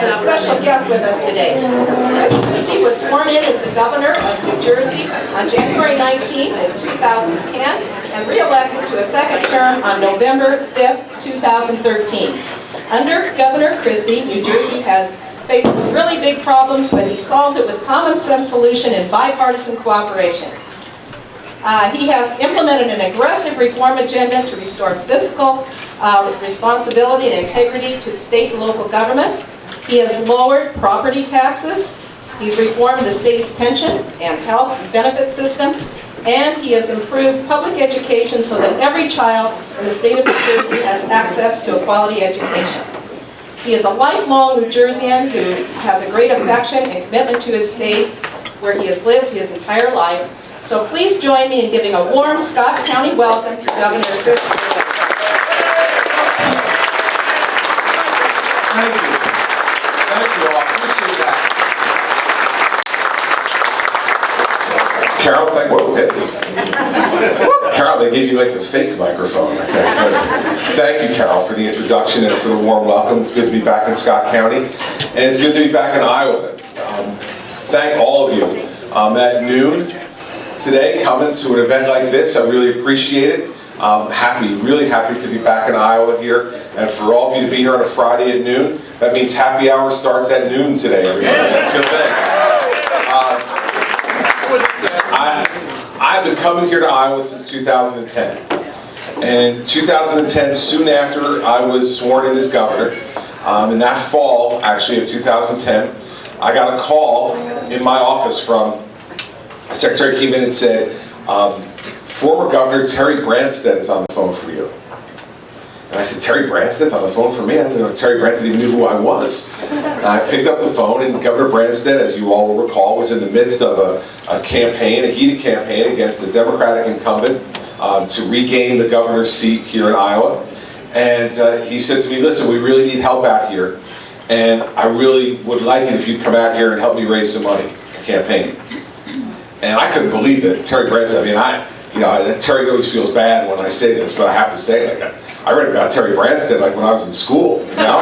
have a special guest with us today. Chris Christie was sworn in as the governor of New Jersey on January 19th of 2010 and re-elected to a second term on November 5th, 2013. Under Governor Christie, New Jersey has faced some really big problems, but he solved it with common sense solution and bipartisan cooperation. He has implemented an aggressive reform agenda to restore fiscal responsibility and integrity to state and local governments. He has lowered property taxes. He's reformed the state's pension and health benefit system. And he has improved public education so that every child in the state of New Jersey has access to a quality education. He is a lifelong New Jerseyan who has a great affection and commitment to his state, where he has lived his entire life. So please join me in giving a warm Scott County welcome to Governor Christie. Thank you. Thank you all. Appreciate that. Carol, Carol, they gave you like the fake microphone. Thank you, Carol, for the introduction and for the warm welcome. It's good to be back in Scott County, and it's good to be back in Iowa. Thank all of you. At noon today, coming to an event like this, I really appreciate it. Really happy to be back in Iowa here, and for all of you to be here on a Friday at noon. That means happy hour starts at noon today, everybody. That's a good thing. I've been coming here to Iowa since 2010. And in 2010, soon after I was sworn in as governor, in that fall, actually, of 2010, I got a call in my office from a secretary came in and said, former Governor Terry Branstad is on the phone for you. And I said, Terry Branstad's on the phone for me? I didn't know Terry Branstad even knew who I was. And I picked up the phone, and Governor Branstad, as you all will recall, was in the midst of a campaign, a heated campaign against the Democratic incumbent to regain the governor's seat here in Iowa. And he said to me, listen, we really need help out here, and I really would like it if you'd come out here and help me raise some money, campaign. And I couldn't believe it. Terry Branstad, Terry always feels bad when I say this, but I have to say it. I read about Terry Branstad like when I was in school, you know?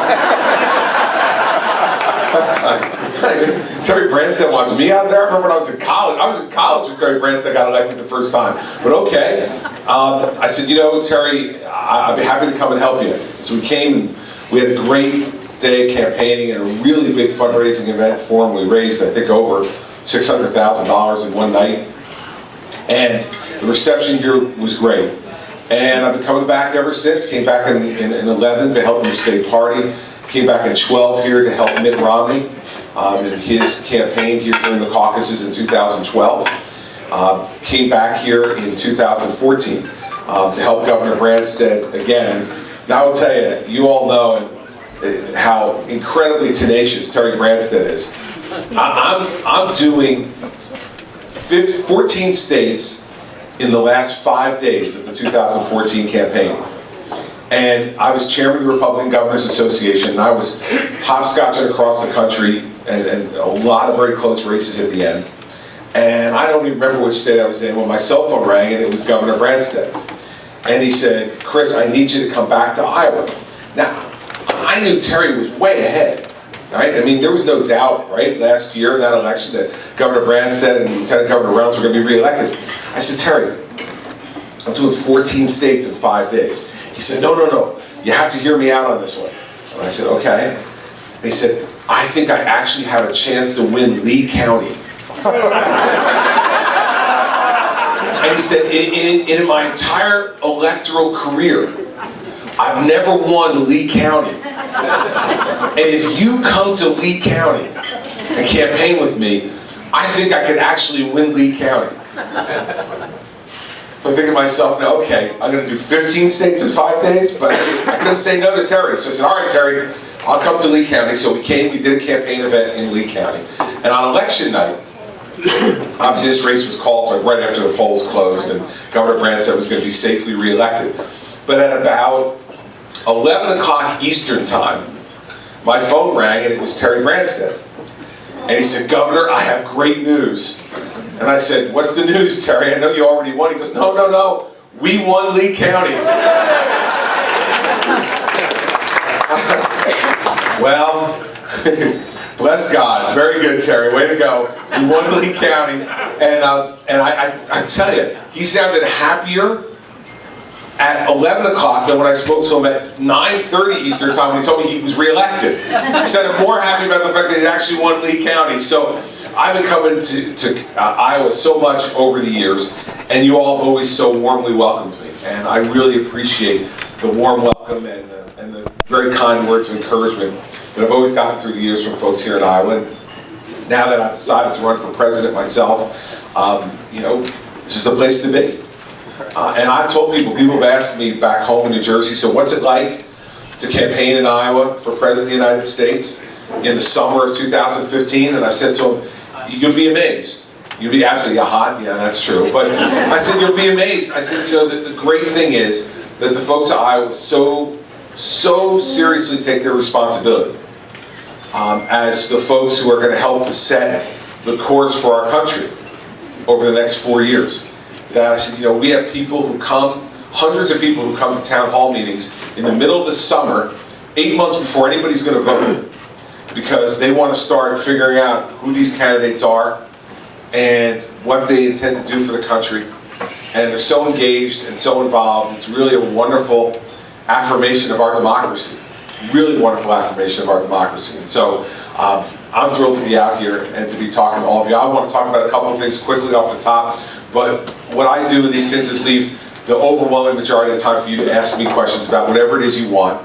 Terry Branstad wants me out there. I remember when I was in college. I was in college when Terry Branstad got elected the first time. But okay. I said, Terry, I'd be happy to come and help you. So we came, we had a great day campaigning and a really big fundraising event for him. We raised, I think, over $600,000 in one night. And the reception here was great. And I've been coming back ever since. Came back in 11 to help him with state party. Came back in 12 here to help Mitt Romney in his campaign here during the caucuses in 2012. Came back here in 2014 to help Governor Branstad again. Now I will tell you, you all know how incredibly tenacious Terry Branstad is. I'm doing 14 states in the last 5 days of the 2014 campaign. And I was chairman of the Republican Governors Association, and I was hopscotching across the country and a lot of very close races at the end. And I don't even remember which state I was in when my cell phone rang, and it was Governor Branstad. And he said, Chris, I need you to come back to Iowa. Now, I knew Terry was way ahead. Right? I mean, there was no doubt, right, last year in that election that Governor Branstad and Lieutenant Governor Reynolds were going to be reelected. I said, Terry, I'm doing 14 states in 5 days. He said, no, you have to hear me out on this one. And I said, okay. And he said, I think I actually have a chance to win Lee County. And he said, in my entire electoral career, I've never won Lee County. And if you come to Lee County and campaign with me, I think I could actually win Lee County. So I think to myself, no, okay, I'm going to do 15 states in 5 days, but I couldn't say no to Terry. So I said, all right, Terry, I'll come to Lee County. So we did a campaign event in Lee County. And on election night, obviously this race was called right after the polls closed, and Governor Branstad was going to be safely reelected. But at about 11 o'clock Eastern time, my phone rang and it was Terry Branstad. And he said, Governor, I have great news. And I said, what's the news, Terry? I know you already won. He goes, no, we won Lee County. Well, Bless God. Very good, Terry. Way to go. We won Lee County. And I tell you, he sounded happier at 11 o'clock than when I spoke to him at 9:30 Eastern time when he told me he was reelected. He sounded more happy about the fact that he actually won Lee County. So I've been coming to Iowa so much over the years, and you all have always so warmly welcomed me. And I really appreciate the warm welcome and the very kind words of encouragement that I've always gotten through the years from folks here in Iowa. And now that I've decided to run for president myself, this is the place to be. And I've told people have asked me back home in New Jersey, so what's it like to campaign in Iowa for President of the United States in the summer of 2015? And I said to them, you'll be amazed. You'll be absolutely hot, yeah, that's true. But I said, you'll be amazed. I said, the great thing is that the folks of Iowa so seriously take their responsibility as the folks who are going to help to set the course for our country over the next 4 years. That I said, we have people who come, hundreds of people who come to town hall meetings in the middle of the summer, 8 months before anybody's going to vote, because they want to start figuring out who these candidates are and what they intend to do for the country. And they're so engaged and so involved. It's really a wonderful affirmation of our democracy. Really wonderful affirmation of our democracy. And so I'm thrilled to be out here and to be talking to all of you. I want to talk about a couple of things quickly off the top, but what I do in these things is leave the overwhelming majority of the time for you to ask me questions about whatever it is you want.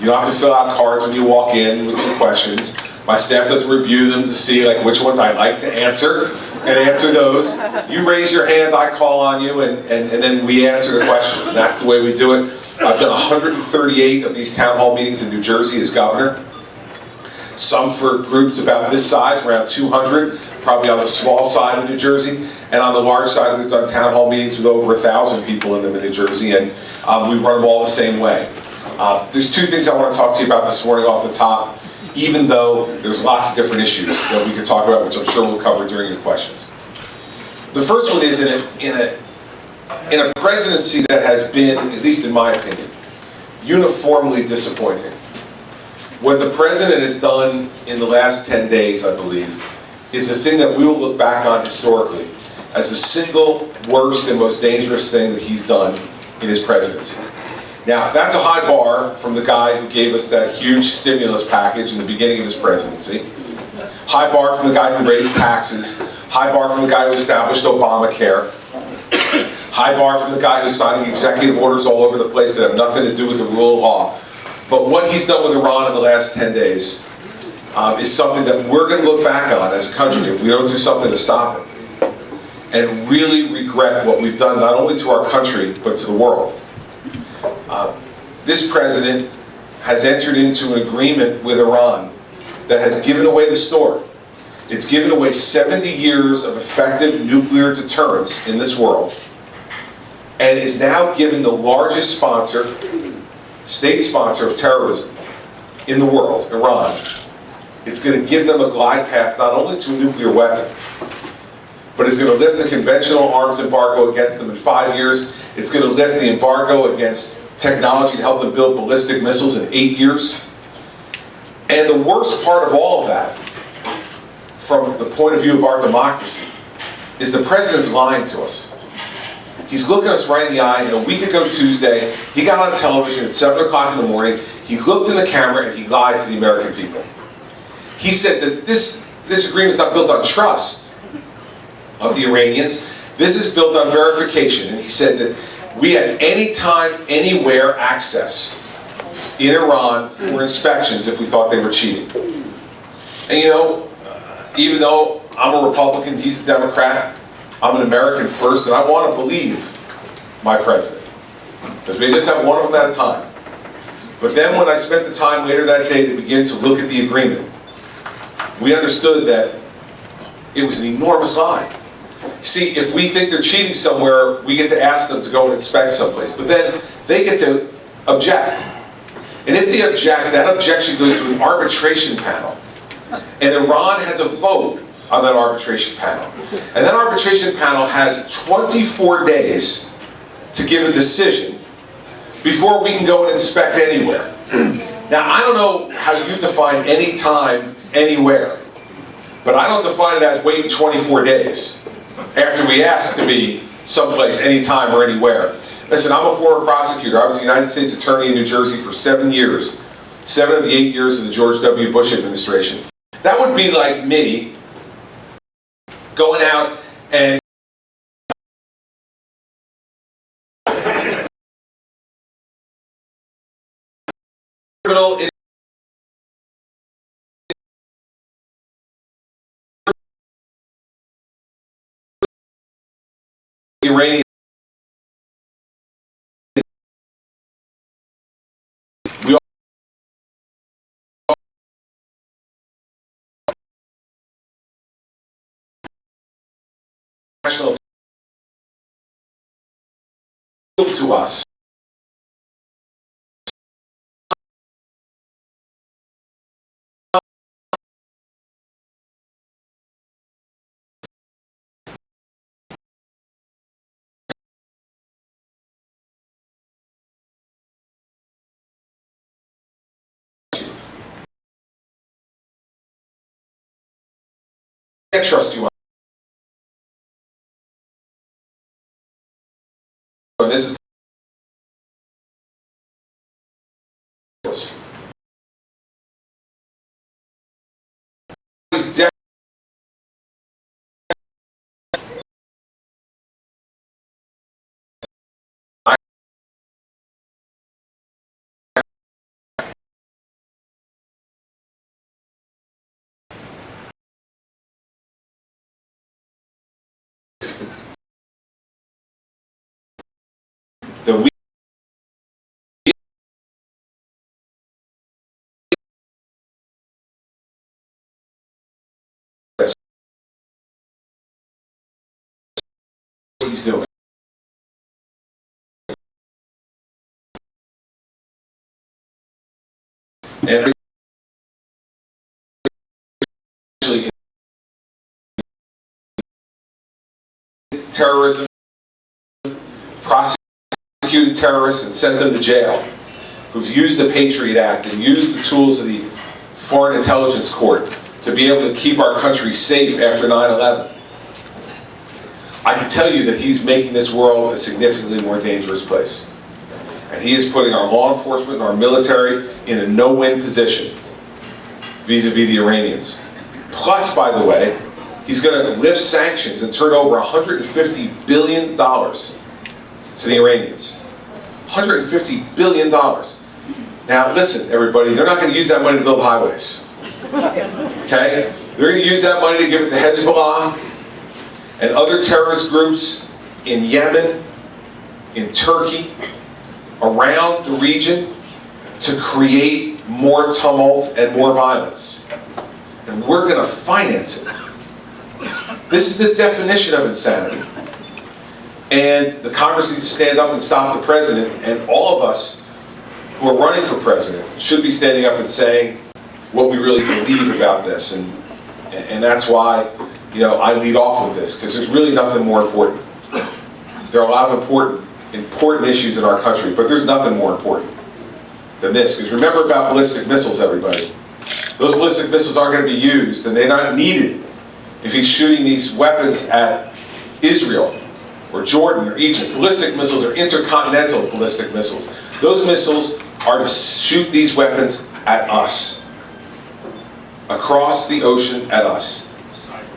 You don't have to fill out cards when you walk in with your questions. My staff doesn't review them to see which ones I like to answer and answer those. You raise your hand, I call on you, and then we answer the questions. And that's the way we do it. I've done 138 of these town hall meetings in New Jersey as governor. Some for groups about this size, around 200, probably on the small side of New Jersey. And on the large side, we've done town hall meetings with over 1,000 people in them in New Jersey, and we run them all the same way. There's two things I want to talk to you about this morning off the top, even though there's lots of different issues that we could talk about, which I'm sure we'll cover during your questions. The first one is in a presidency that has been, at least in my opinion, uniformly disappointing. What the president has done in the last 10 days, I believe, is the thing that we will look back on historically as the single worst and most dangerous thing that he's done in his presidency. Now, that's a high bar from the guy who gave us that huge stimulus package in the beginning of his presidency. High bar from the guy who raised taxes. High bar from the guy who established Obamacare. High bar from the guy who's signing executive orders all over the place that have nothing to do with the rule of law. But what he's done with Iran in the last 10 days is something that we're going to look back on as a country if we don't do something to stop it. And really regret what we've done not only to our country, but to the world. This president has entered into an agreement with Iran that has given away the store. It's given away 70 years of effective nuclear deterrence in this world, and is now giving the largest sponsor, state sponsor of terrorism in the world, Iran. It's going to give them a glide path not only to a nuclear weapon, but it's going to lift the conventional arms embargo against them in 5 years. It's going to lift the embargo against technology to help them build ballistic missiles in 8 years. And the worst part of all of that, from the point of view of our democracy, is the president's lying to us. He's looking us right in the eye, and a week ago Tuesday, he got on television at 7 o'clock in the morning, he looked in the camera and he lied to the American people. He said that this agreement is not built on trust of the Iranians, this is built on verification. And he said that we had anytime, anywhere access in Iran for inspections if we thought they were cheating. And even though I'm a Republican, he's a Democrat, I'm an American first, and I want to believe my president. Because we just have one of them at a time. But then when I spent the time later that day to begin to look at the agreement, we understood that it was an enormous lie. See, if we think they're cheating somewhere, we get to ask them to go and inspect someplace. But then they get to object. And if they object, that objection goes to an arbitration panel. And Iran has a vote on that arbitration panel. And that arbitration panel has 24 days to give a decision before we can go and inspect anywhere. Now, I don't know how you define any time, anywhere, but I don't define it as waiting 24 days after we ask to be someplace, anytime or anywhere. Listen, I'm a former prosecutor. I was the United States Attorney in New Jersey for 7 years, 7 of the 8 years of the George W. Bush administration. That would be like me going out and criminal in the Iranian. We all national to us. I can't trust you. This is that we what he's doing. And actually, terrorism, prosecuted terrorists and sent them to jail, who've used the Patriot Act and used the tools of the Foreign Intelligence Court to be able to keep our country safe after 9/11. I can tell you that he's making this world a significantly more dangerous place. And he is putting our law enforcement and our military in a no-win position vis-a-vis the Iranians. Plus, by the way, he's going to lift sanctions and turn over $150 billion to the Iranians. $150 billion. Now listen, everybody, they're not going to use that money to build highways. Okay? They're going to use that money to give it to Hezbollah and other terrorist groups in Yemen, in Turkey, around the region, to create more tumult and more violence. And we're going to finance it. This is the definition of insanity. And the Congress needs to stand up and stop the president, and all of us who are running for president should be standing up and saying what we really believe about this. And that's why, you know, I lead off with this, because there's really nothing more important. There are a lot of important issues in our country, but there's nothing more important than this. Because remember about ballistic missiles, everybody. Those ballistic missiles aren't going to be used, and they're not needed if he's shooting these weapons at Israel or Jordan or Egypt. Ballistic missiles are intercontinental ballistic missiles. Those missiles are to shoot these weapons at us, across the ocean at us.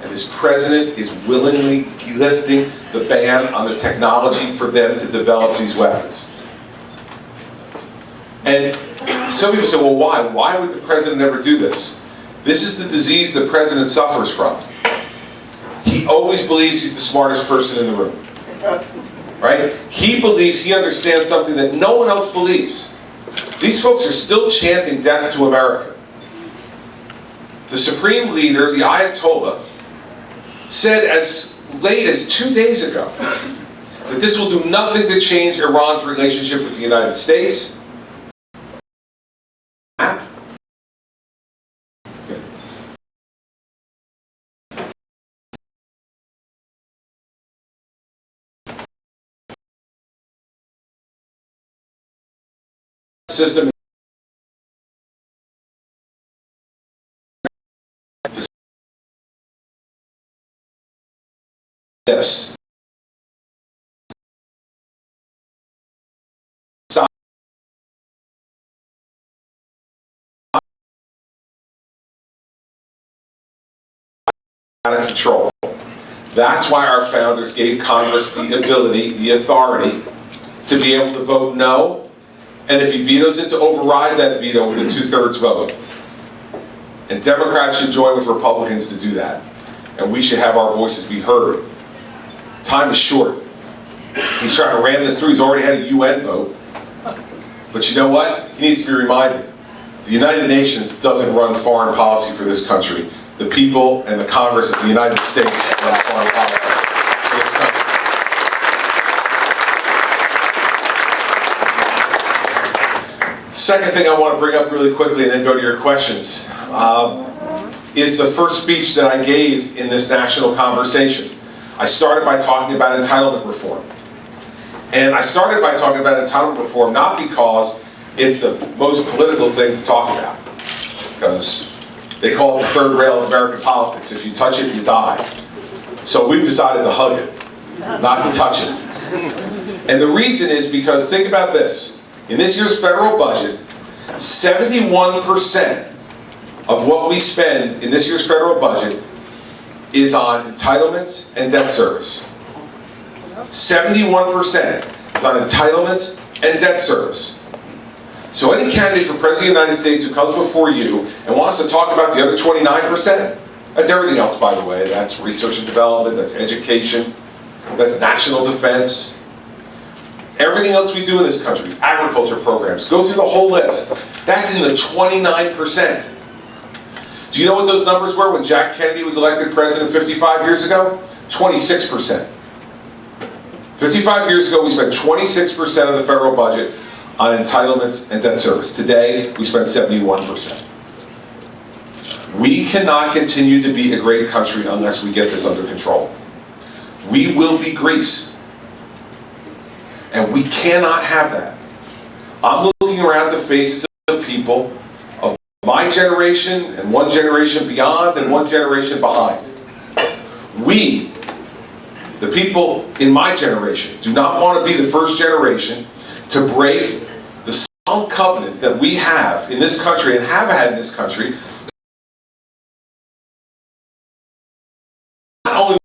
And this president is willingly lifting the ban on the technology for them to develop these weapons. And some people say, well, why? Why would the president ever do this? This is the disease the president suffers from. He always believes he's the smartest person in the room. Right? He believes he understands something that no one else believes. These folks are still chanting death to America. The supreme leader, the Ayatollah, said as late as 2 days ago that this will do nothing to change Iran's relationship with the United States. System this. Stop. Out of control. That's why our founders gave Congress the ability, the authority, to be able to vote no, and if he vetoes it, to override that veto with a 2/3 vote. And Democrats should join with Republicans to do that. And we should have our voices be heard. Time is short. He's trying to ram this through. He's already had a UN vote. But you know what? He needs to be reminded. The United Nations doesn't run foreign policy for this country. The people and the Congress of the United States run foreign policy for this country. Second thing I want to bring up really quickly and then go to your questions is the first speech that I gave in this national conversation. I started by talking about entitlement reform. And I started by talking about entitlement reform not because it's the most political thing to talk about, because they call it the third rail of American politics. If you touch it, you die. So we've decided to hug it, not to touch it. And the reason is because, think about this. In this year's federal budget, 71% of what we spend in this year's federal budget is on entitlements and debt service. 71% is on entitlements and debt service. So any candidate for President of the United States who comes before you and wants to talk about the other 29%, that's everything else, by the way. That's research and development, that's education, that's national defense, everything else we do in this country, agriculture programs, go through the whole list. That's in the 29%. Do you know what those numbers were when Jack Kennedy was elected president 55 years ago? 26%. 55 years ago, we spent 26% of the federal budget on entitlements and debt service. Today, we spend 71%. We cannot continue to be a great country unless we get this under control. We will be Greece. And we cannot have that. I'm looking around the faces of people of my generation and one generation beyond and one generation behind. We, the people in my generation, do not want to be the first generation to break the sound covenant that we have in this country and have had in this country. Not only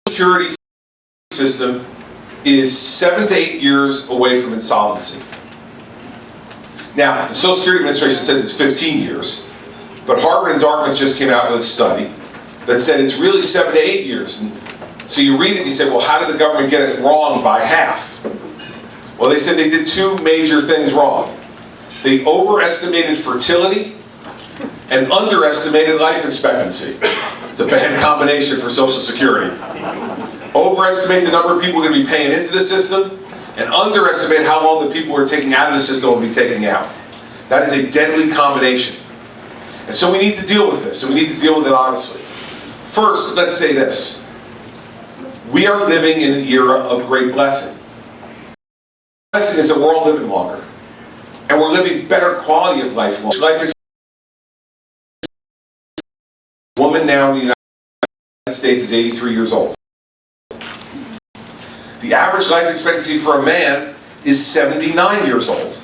security system is 7 to 8 years away from insolvency. Now, the Social Security Administration says it's 15 years, but Harvard and Dartmouth just came out with a study that said it's really 7 to 8 years. And so you read it and you say, well, how did the government get it wrong by half? Well, they said they did two major things wrong. They overestimated fertility and underestimated life expectancy. It's a bad combination for Social Security. Overestimate the number of people who are going to be paying into the system, and underestimate how long the people who are taking out of the system will be taking out. That is a deadly combination. And so we need to deal with this, and we need to deal with it honestly. First, let's say this. We are living in an era of great blessing. The blessing is that we're all living longer. And we're living better quality of life. A woman now in the United States is 83 years old. The average life expectancy for a man is 79 years old.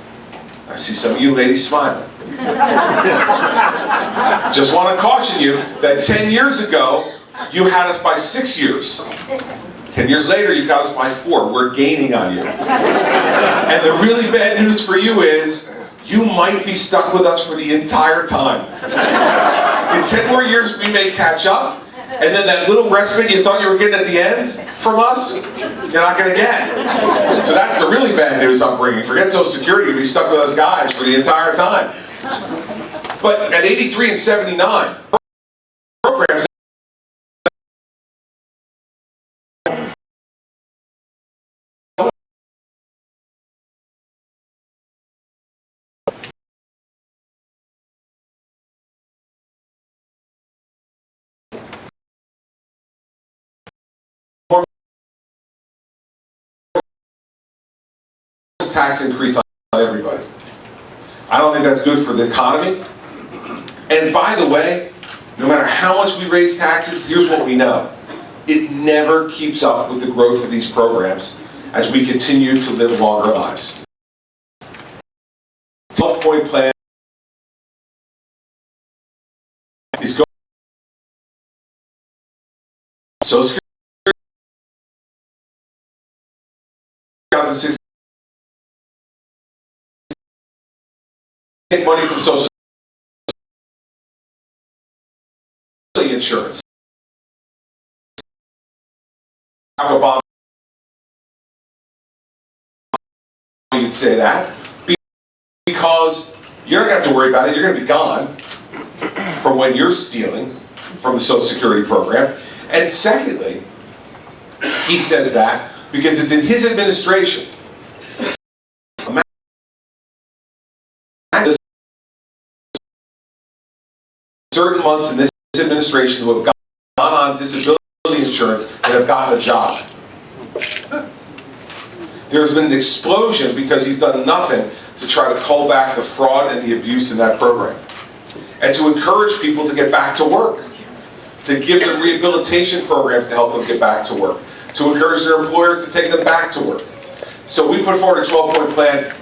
I see some of you ladies smiling. Just want to caution you that 10 years ago, you had us by 6 years. 10 years later, you got us by 4. We're gaining on you. And the really bad news for you is, you might be stuck with us for the entire time. In 10 more years, we may catch up, and then that little respite you thought you were getting at the end from us, you're not going to get. So that's the really bad news I'm bringing. Forget Social Security, you'll be stuck with us guys for the entire time. But at 83 and 79, programs tax increase on everybody. I don't think that's good for the economy. And by the way, no matter how much we raise taxes, here's what we know. It never keeps up with the growth of these programs as we continue to live longer lives. 12-point plan is going Social Security 2016 take money from Social Security insurance. Obama, you could say that because you're not going to have to worry about it. You're going to be gone from when you're stealing from the Social Security program. And secondly, he says that because it's in his administration. Certain months in this administration who have gone on disability insurance and have gotten a job. There's been an explosion because he's done nothing to try to cull back the fraud and the abuse in that program. And to encourage people to get back to work. To give them rehabilitation programs to help them get back to work. To encourage their employers to take them back to work. So we put forward a 12-point plan.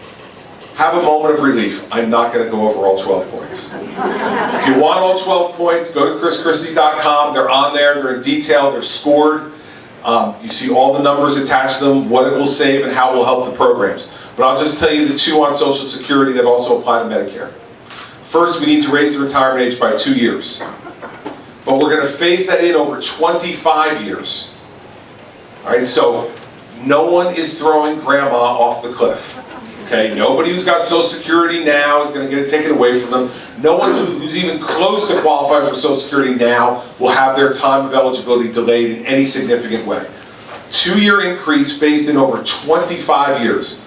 Have a moment of relief. I'm not going to go over all 12 points. If you want all 12 points, go to chrischristi.com. They're on there. They're in detail. They're scored. You see all the numbers attached to them, what it will save, and how it will help the programs. But I'll just tell you the two on Social Security that also apply to Medicare. First, we need to raise the retirement age by 2 years. But we're going to phase that in over 25 years. All right, so no one is throwing grandma off the cliff. Okay, nobody who's got Social Security now is going to get it taken away from them. No one who's even close to qualify for Social Security now will have their time of eligibility delayed in any significant way. 2-year increase phased in over 25 years.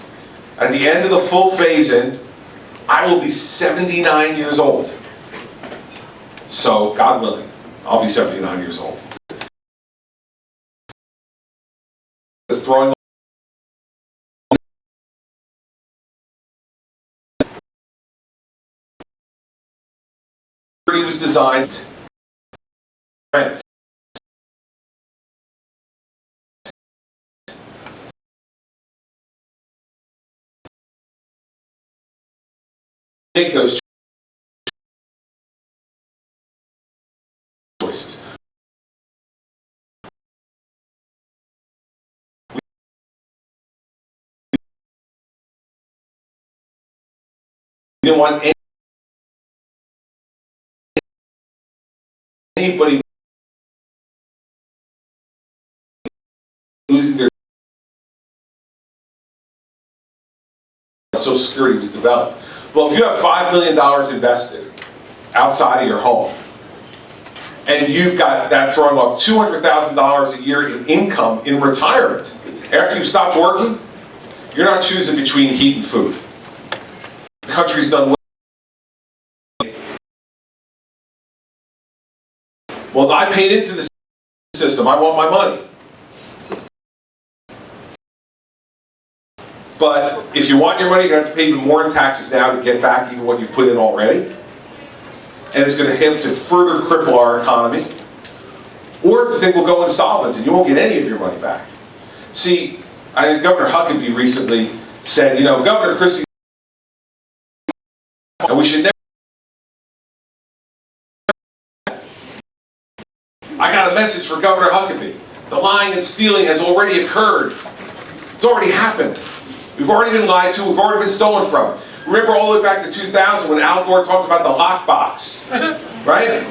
At the end of the full phase-in, I will be 79 years old. So, God willing, I'll be 79 years old. Throwing was designed rent. Make those choices. We didn't want anybody losing their Social Security was developed. Well, if you have $5 million invested outside of your home, and you've got that throwing off $200,000 a year in income in retirement, after you've stopped working, you're not choosing between heat and food. The country's done well, I paid into the system, I want my money. But if you want your money, you're going to have to pay even more in taxes now to get back even what you've put in already. And it's going to help to further cripple our economy. Or the thing will go insolvent and you won't get any of your money back. See, I think Governor Huckabee recently said, you know, Governor Christie, and we should never. I got a message for Governor Huckabee. The lying and stealing has already occurred. It's already happened. We've already been lied to. We've already been stolen from. Remember all the way back to 2000 when Al Gore talked about the lockbox, right?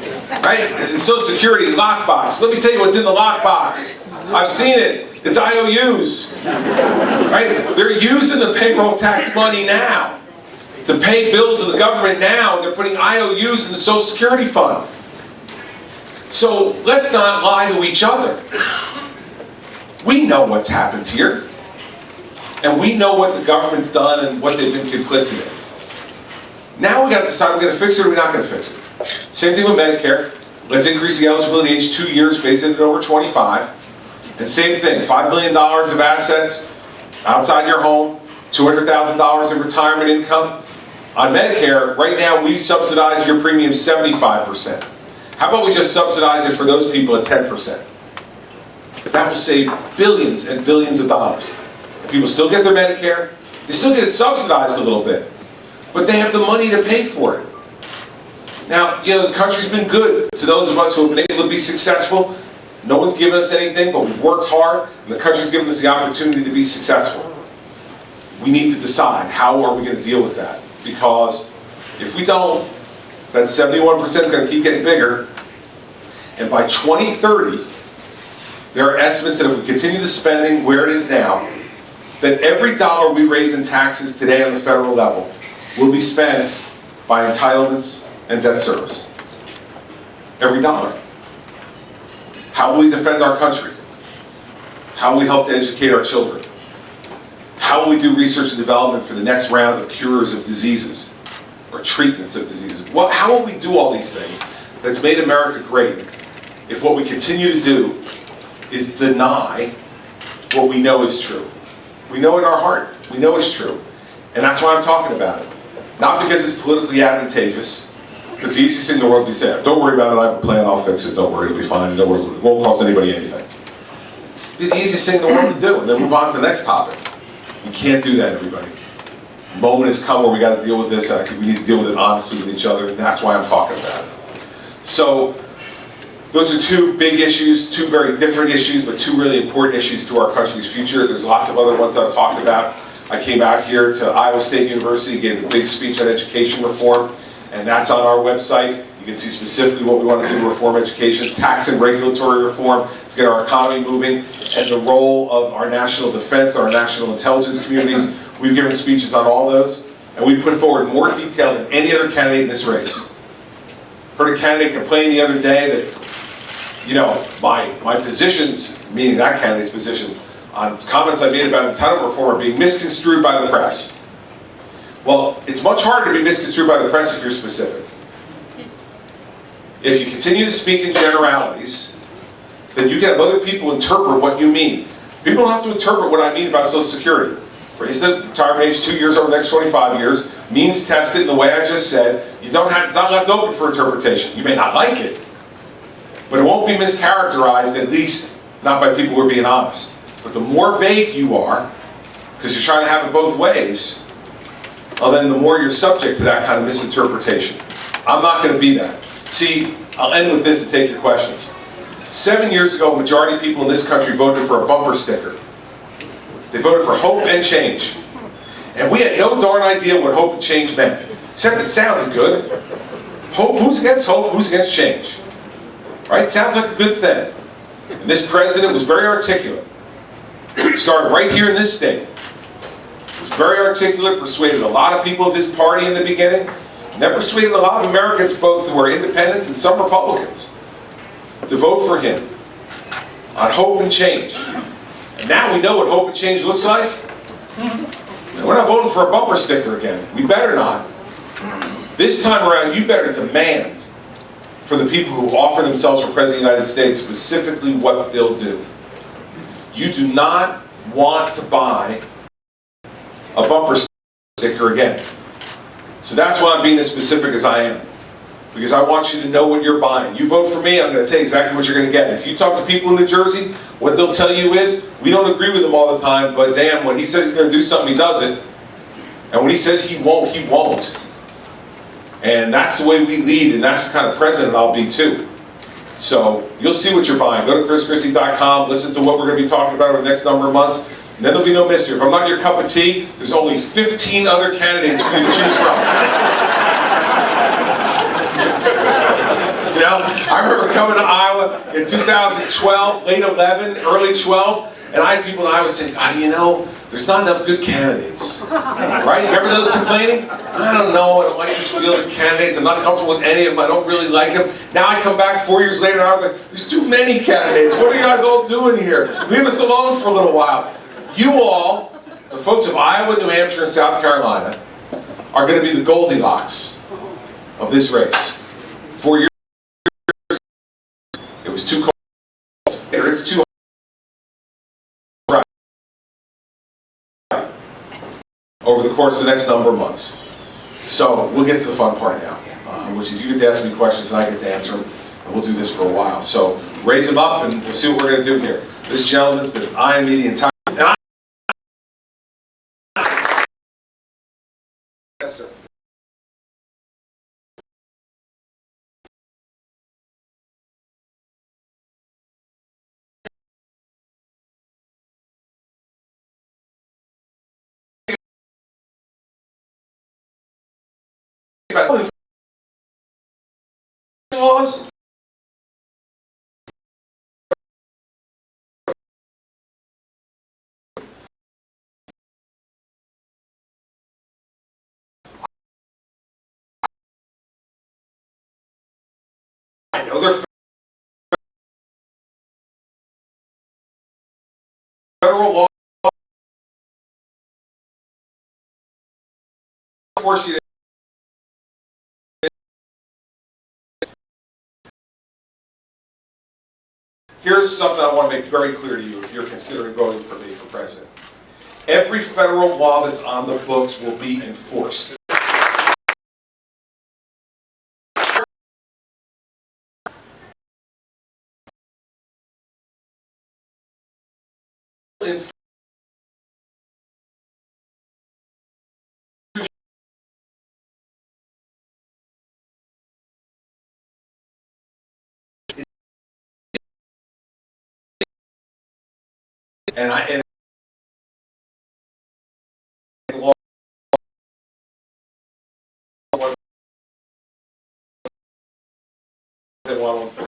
Right? Social Security lockbox. Let me tell you what's in the lockbox. I've seen it. It's IOUs, right? They're using the payroll tax money now to pay bills of the government now. And they're putting IOUs in the Social Security fund. So let's not lie to each other. We know what's happened here. And we know what the government's done and what they've been complicit in. Now we got to decide we're going to fix it or we're not going to fix it. Same thing with Medicare. Let's increase the eligibility age 2 years, phase it over 25. And same thing, $5 million of assets outside your home, $200,000 in retirement income. On Medicare, right now we subsidize your premium 75%. How about we just subsidize it for those people at 10%? That will save billions and billions of dollars. People still get their Medicare, they still get it subsidized a little bit, but they have the money to pay for it. Now, you know, the country's been good to those of us who have been able to be successful. No one's given us anything, but we've worked hard, and the country's given us the opportunity to be successful. We need to decide, how are we going to deal with that? Because if we don't, that 71% is going to keep getting bigger, and by 2030, there are estimates that if we continue the spending where it is now, that every dollar we raise in taxes today on the federal level will be spent by entitlements and debt service. Every dollar. How will we defend our country? How will we help to educate our children? How will we do research and development for the next round of cures of diseases or treatments of diseases? Well, how will we do all these things that's made America great if what we continue to do is deny what we know is true? We know in our heart, we know it's true. And that's why I'm talking about it. Not because it's politically advantageous, because the easiest thing in the world to be said, don't worry about it, I have a plan, I'll fix it, don't worry, it'll be fine, don't worry, it won't cost anybody anything. It'd be the easiest thing in the world to do, and then move on to the next topic. We can't do that, everybody. The moment has come where we got to deal with this, and I think we need to deal with it honestly with each other, and that's why I'm talking about it. So, those are two big issues, two very different issues, but two really important issues to our country's future. There's lots of other ones that I've talked about. I came out here to Iowa State University, gave a big speech on education reform, and that's on our website. You can see specifically what we want to do to reform education, tax and regulatory reform, to get our economy moving, and the role of our national defense, our national intelligence communities. We've given speeches on all those, and we put forward more detail than any other candidate in this race. Heard a candidate complain the other day that, you know, my positions, meaning that candidate's positions, on comments I made about entitlement reform are being misconstrued by the press. Well, it's much harder to be misconstrued by the press if you're specific. If you continue to speak in generalities, then you can have other people interpret what you mean. People don't have to interpret what I mean about Social Security. Raise the retirement age 2 years over the next 25 years, means test it in the way I just said. You don't have, it's not left open for interpretation. You may not like it, but it won't be mischaracterized, at least not by people who are being honest. But the more vague you are, because you're trying to have it both ways, well then the more you're subject to that kind of misinterpretation. I'm not going to be that. See, I'll end with this and take your questions. 7 years ago, a majority of people in this country voted for a bumper sticker. They voted for hope and change. And we had no darn idea what hope and change meant, except it sounded good. Hope, who's against hope, who's against change? Right? Sounds like a good thing. And this president was very articulate. Started right here in this state. Was very articulate, persuaded a lot of people of his party in the beginning, and then persuaded a lot of Americans, both who are independents and some Republicans, to vote for him on hope and change. And now we know what hope and change looks like. And we're not voting for a bumper sticker again. We better not. This time around, you better demand for the people who offer themselves for President of the United States specifically what they'll do. You do not want to buy a bumper sticker again. So that's why I'm being as specific as I am. Because I want you to know what you're buying. You vote for me, I'm going to tell you exactly what you're going to get. If you talk to people in New Jersey, what they'll tell you is, we don't agree with him all the time, but damn, when he says he's going to do something, he does it. And when he says he won't, he won't. And that's the way we lead, and that's the kind of president I'll be too. So, you'll see what you're buying. Go to chrischristie.com, listen to what we're going to be talking about over the next number of months, and then there'll be no mystery. If I'm not your cup of tea, there's only 15 other candidates for you to choose from. You know, I remember coming to Iowa in 2012, late 11, early 12, and I had people in Iowa saying, you know, there's not enough good candidates. Right? Remember those complaining? I don't know, I don't like this field of candidates, I'm not comfortable with any of them, I don't really like them. Now I come back 4 years later and I'm like, there's too many candidates, what are you guys all doing here? Leave us alone for a little while. You all, the folks of Iowa, New Hampshire, and South Carolina, are going to be the Goldilocks of this race. 4 years, it was too cold. It's too over the course of the next number of months. So we'll get to the fun part now, which is you get to ask me questions and I get to answer them, and we'll do this for a while. So raise them up and we'll see what we're going to do here. This gentleman's been eyeing me the entire time. Yes, sir. Laws. I know they're federal law. Force you to Here's something I want to make very clear to you if you're considering voting for me for president. Every federal law that's on the books will be enforced. And the law they want to enforce.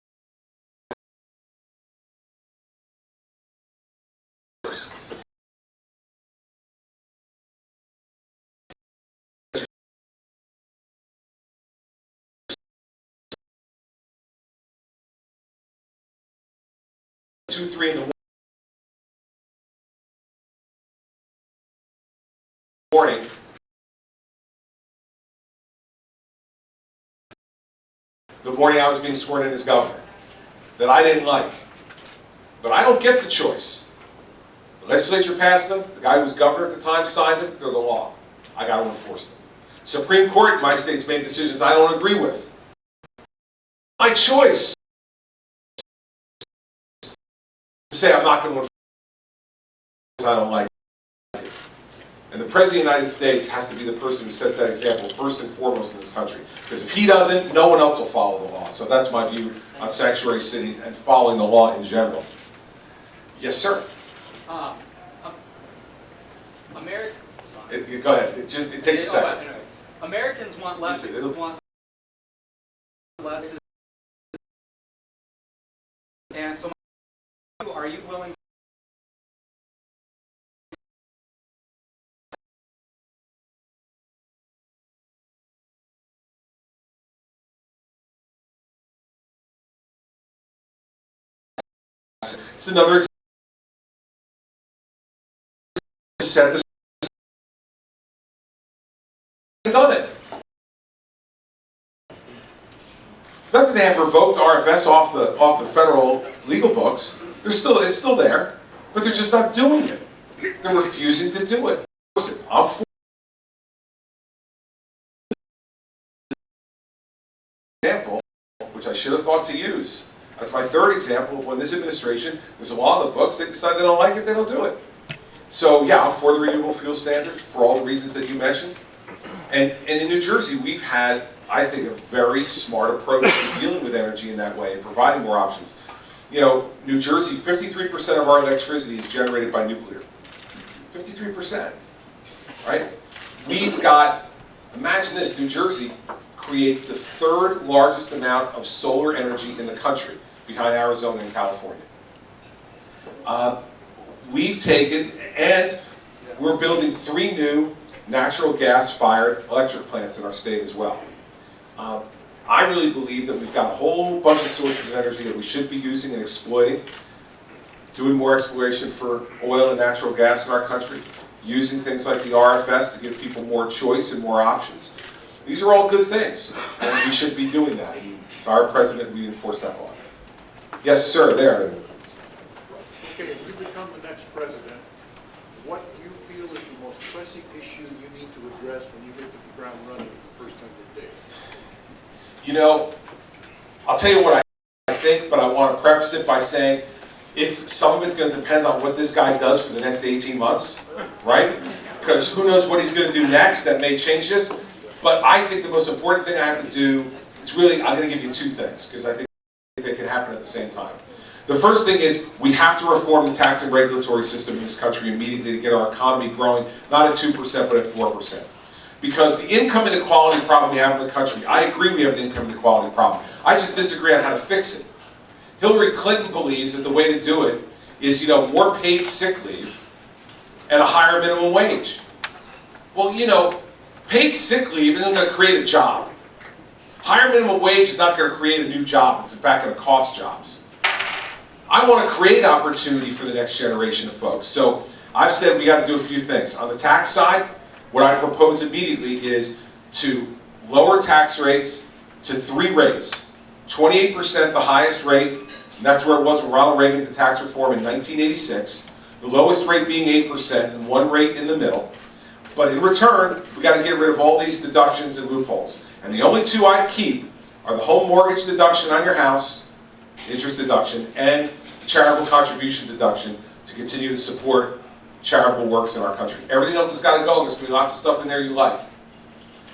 2, 3 in the morning. The morning I was being sworn in as governor, that I didn't like. But I don't get the choice. The legislature passed them, the guy who was governor at the time signed them, they're the law. I got to enforce them. Supreme Court in my state's made decisions I don't agree with. My choice to say I'm not going to enforce I don't like it. And the President of the United States has to be the person who sets that example first and foremost in this country. Because if he doesn't, no one else will follow the law. So that's my view on sanctuary cities and following the law in general. Yes, sir. Go ahead. It takes a second. Anyway. Americans want less. And so, are you willing? It's another example. Said this. Done it. Not that they have revoked RFS off the federal legal books. It's still there, but they're just not doing it. They're refusing to do it. I'm for example, which I should have thought to use. That's my third example of when this administration, there's a law in the books, they decide they don't like it, they don't do it. So yeah, I'm for the renewable fuel standard for all the reasons that you mentioned. And in New Jersey, we've had, I think, a very smart approach to dealing with energy in that way and providing more options. You know, New Jersey, 53% of our electricity is generated by nuclear. 53%, right? We've got, imagine this, New Jersey creates the third largest amount of solar energy in the country, behind Arizona and California. We've taken, and we're building 3 new natural gas-fired electric plants in our state as well. I really believe that we've got a whole bunch of sources of energy that we should be using and exploiting, doing more exploration for oil and natural gas in our country, using things like the RFS to give people more choice and more options. These are all good things, and we should be doing that. And our president reinforced that law. Yes, sir, there. Okay, if you become the next president, what you feel is the most pressing issue you need to address when you hit the ground running the first 100 days? You know, I'll tell you what I think, but I want to preface it by saying some of it's going to depend on what this guy does for the next 18 months, right? Because who knows what he's going to do next that may change this. But I think the most important thing I have to do, I'm going to give you two things, because I think they can happen at the same time. The first thing is we have to reform the tax and regulatory system in this country immediately to get our economy growing, not at 2%, but at 4%. Because the income inequality problem we have in the country, I agree we have an income inequality problem. I just disagree on how to fix it. Hillary Clinton believes that the way to do it is, more paid sick leave and a higher minimum wage. Well, paid sick leave isn't going to create a job. Higher minimum wage is not going to create a new job. It's in fact going to cost jobs. I want to create opportunity for the next generation of folks. So I've said we got to do a few things. On the tax side, what I propose immediately is to lower tax rates to 3 rates. 28%, the highest rate, and that's where it was when Ronald Reagan did tax reform in 1986. The lowest rate being 8% and 1 rate in the middle. But in return, we got to get rid of all these deductions and loopholes. And the only 2 I'd keep are the home mortgage deduction on your house, interest deduction, and the charitable contribution deduction to continue to support charitable works in our country. Everything else has got to go. There's going to be lots of stuff in there you like.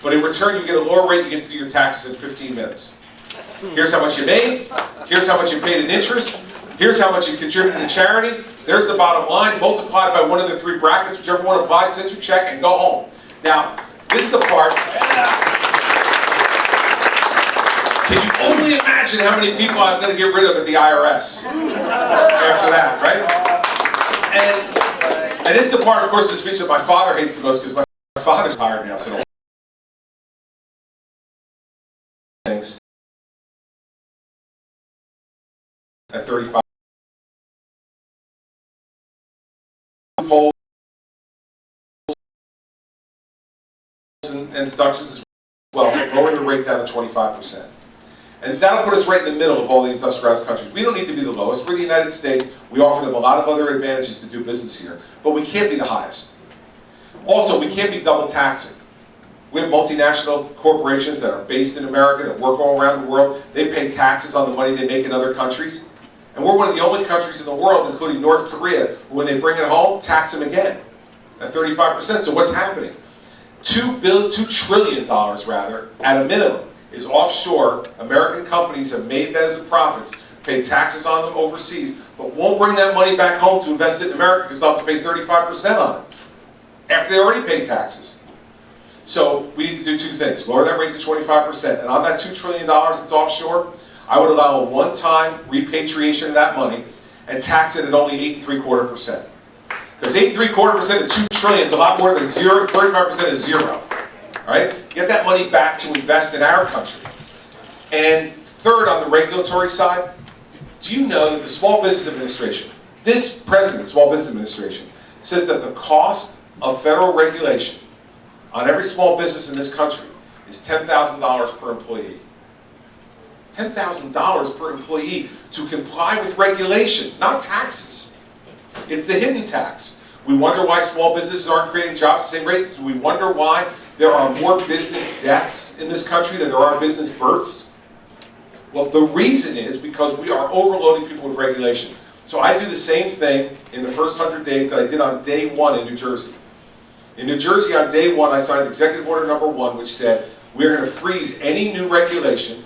But in return, you get a lower rate, you get to do your taxes in 15 minutes. Here's how much you made. Here's how much you paid in interest. Here's how much you contributed to charity. There's the bottom line, multiplied by one of the 3 brackets, whichever one applies, send your check and go home. Now, this is the part. Can you only imagine how many people I'm going to get rid of at the IRS after that, right? And this is the part, of course, of the speech that my father hates the most, because my father's tired now, so things at 35. And deductions as well, lowering the rate down to 25%. And that'll put us right in the middle of all the industrialized countries. We don't need to be the lowest. We're the United States. We offer them a lot of other advantages to do business here, but we can't be the highest. Also, we can't be double taxing. We have multinational corporations that are based in America, that work all around the world. They pay taxes on the money they make in other countries. And we're one of the only countries in the world, including North Korea, who when they bring it home, tax them again at 35%. So what's happening? $2 trillion rather, at a minimum, is offshore. American companies have made those profits, pay taxes on them overseas, but won't bring that money back home to invest it in America because they'll have to pay 35% on it after they already paid taxes. So we need to do 2 things. Lower that rate to 25%. And on that $2 trillion that's offshore, I would allow a one-time repatriation of that money and tax it at only 8.75%. Because 8.75% of $2 trillion is a lot more than 35% is 0. All right? Get that money back to invest in our country. And third, on the regulatory side, do you know that the Small Business Administration, this president of the Small Business Administration, says that the cost of federal regulation on every small business in this country is $10,000 per employee. $10,000 per employee to comply with regulation, not taxes. It's the hidden tax. We wonder why small businesses aren't creating jobs at the same rate. Do we wonder why there are more business deaths in this country than there are business births? Well, the reason is because we are overloading people with regulation. So I do the same thing in the first 100 days that I did on day 1 in New Jersey. In New Jersey, on day 1, I signed Executive Order number 1, which said we're going to freeze any new regulation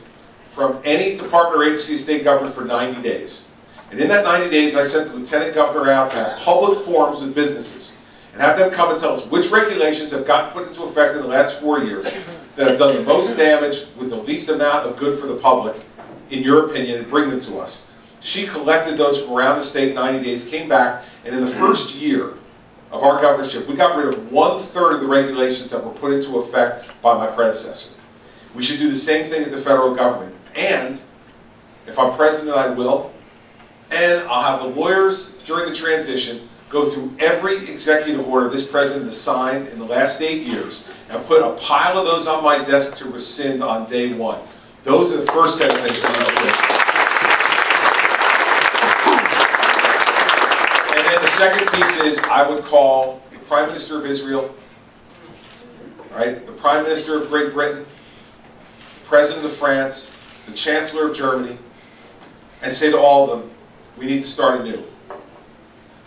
from any department or agency of state government for 90 days. And in that 90 days, I sent the Lieutenant Governor out to have public forums with businesses and have them come and tell us which regulations have gotten put into effect in the last 4 years that have done the most damage with the least amount of good for the public, in your opinion, and bring them to us. She collected those from around the state in 90 days, came back, and in the first year of our governorship, we got rid of 1/3 of the regulations that were put into effect by my predecessor. We should do the same thing at the federal government. And if I'm president, I will. And I'll have the lawyers during the transition go through every executive order this president has signed in the last 8 years and put a pile of those on my desk to rescind on day 1. Those are the first set of things we need to do. And then the second piece is I would call the Prime Minister of Israel, right, the Prime Minister of Great Britain, the President of France, the Chancellor of Germany, and say to all of them, we need to start anew.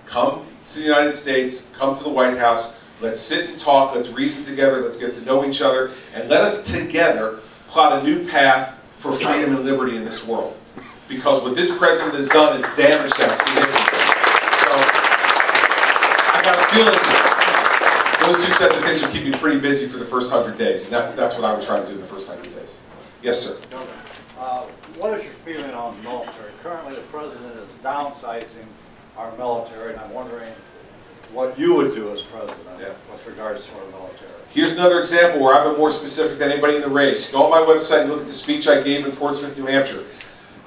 Come to the United States, come to the White House, let's sit and talk, let's reason together, let's get to know each other, and let us together plot a new path for freedom and liberty in this world. Because what this president has done is damaged that significantly. So, I got a feeling those two sets of things would keep me pretty busy for the first 100 days, and that's what I would try to do in the first 100 days. Yes, sir. What is your feeling on the military? Currently, the president is downsizing our military, and I'm wondering what you would do as president with regards to our military. Here's another example where I've been more specific than anybody in the race. Go on my website and look at the speech I gave in Portsmouth, New Hampshire.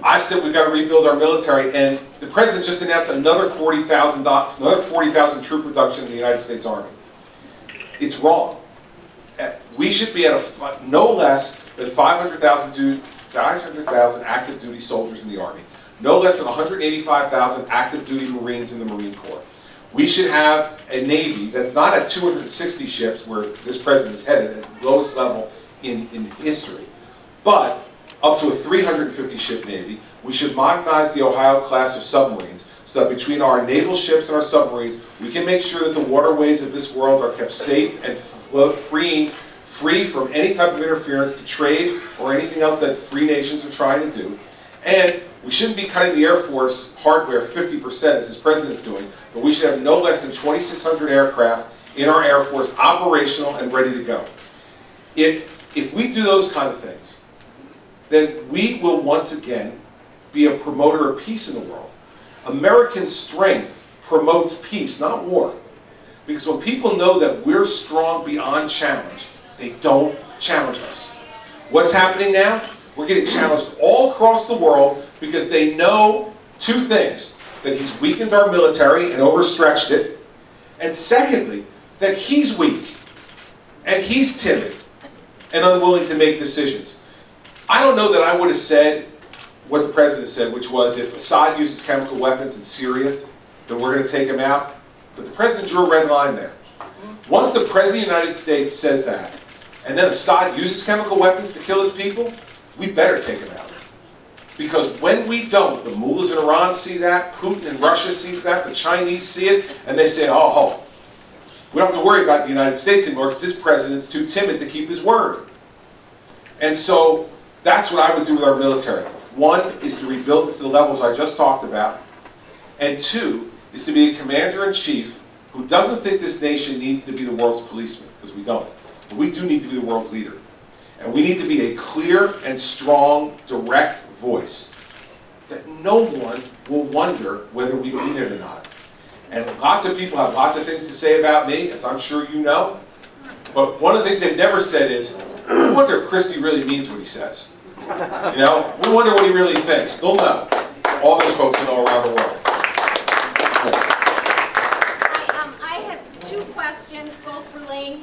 I said we've got to rebuild our military, and the president just announced another 40,000 troop reduction in the United States Army. It's wrong. We should be at no less than 500,000 active duty soldiers in the Army. No less than 185,000 active duty Marines in the Marine Corps. We should have a Navy that's not at 260 ships, where this president is headed at the lowest level in history, but up to a 350 ship Navy. We should modernize the Ohio class of submarines so that between our naval ships and our submarines, we can make sure that the waterways of this world are kept safe and free from any type of interference to trade or anything else that free nations are trying to do. And we shouldn't be cutting the Air Force hardware 50% as this president's doing, but we should have no less than 2,600 aircraft in our Air Force operational and ready to go. If we do those kind of things, then we will once again be a promoter of peace in the world. American strength promotes peace, not war. Because when people know that we're strong beyond challenge, they don't challenge us. What's happening now? We're getting challenged all across the world because they know two things: that he's weakened our military and overstretched it, and secondly, that he's weak and he's timid and unwilling to make decisions. I don't know that I would have said what the president said, which was if Assad uses chemical weapons in Syria, then we're going to take him out. But the president drew a red line there. Once the president of the United States says that, and then Assad uses chemical weapons to kill his people, we better take him out. Because when we don't, the mullahs in Iran see that, Putin in Russia sees that, the Chinese see it, and they say, oh, we don't have to worry about the United States anymore because this president's too timid to keep his word. And so that's what I would do with our military. One is to rebuild it to the levels I just talked about, and two is to be a commander-in-chief who doesn't think this nation needs to be the world's policeman, because we don't. But we do need to be the world's leader. And we need to be a clear and strong, direct voice that no one will wonder whether we mean it or not. And lots of people have lots of things to say about me, as I'm sure you know. But one of the things they've never said is, I wonder if Christie really means what he says. You know, we wonder what he really thinks. They'll know. All those folks will know around the world. I have two questions, both relating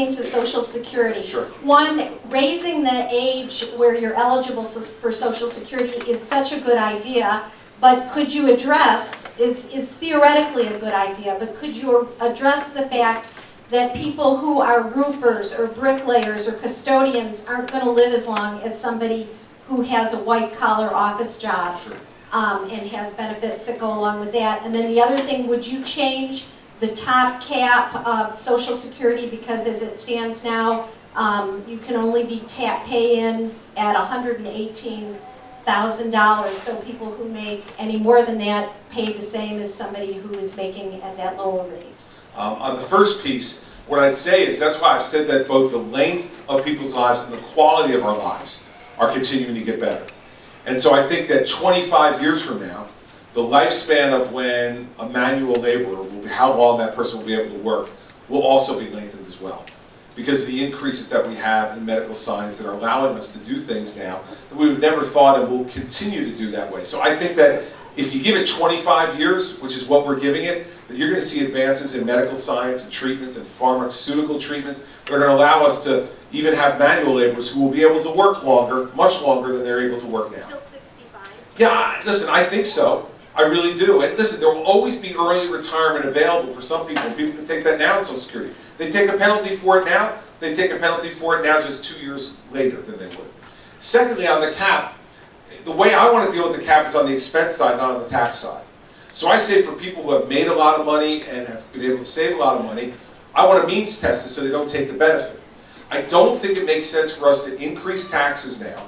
to Social Security. Sure. One, raising the age where you're eligible for Social Security is such a good idea, but could you address, is theoretically a good idea, but could you address the fact that people who are roofers or bricklayers or custodians aren't going to live as long as somebody who has a white-collar office job? Sure. And has benefits that go along with that. And then the other thing, would you change the top cap of Social Security, because as it stands now, you can only be pay in at $118,000, so people who make any more than that pay the same as somebody who is making at that lower rate. On the first piece, what I'd say is that's why I've said that both the length of people's lives and the quality of our lives are continuing to get better. And so I think that 25 years from now, the lifespan of when a manual laborer will be, how long that person will be able to work, will also be lengthened as well. Because of the increases that we have in medical science that are allowing us to do things now that we would never thought and will continue to do that way. So I think that if you give it 25 years, which is what we're giving it, that you're going to see advances in medical science and treatments and pharmaceutical treatments that are going to allow us to even have manual laborers who will be able to work longer, much longer than they're able to work now. Until 65? Yeah, listen, I think so. I really do. And listen, there will always be early retirement available for some people. People can take that now in Social Security. They take a penalty for it now. They take a penalty for it now just 2 years later than they would. Secondly, on the cap, the way I want to deal with the cap is on the expense side, not on the tax side. So I say for people who have made a lot of money and have been able to save a lot of money, I want to means test it so they don't take the benefit. I don't think it makes sense for us to increase taxes now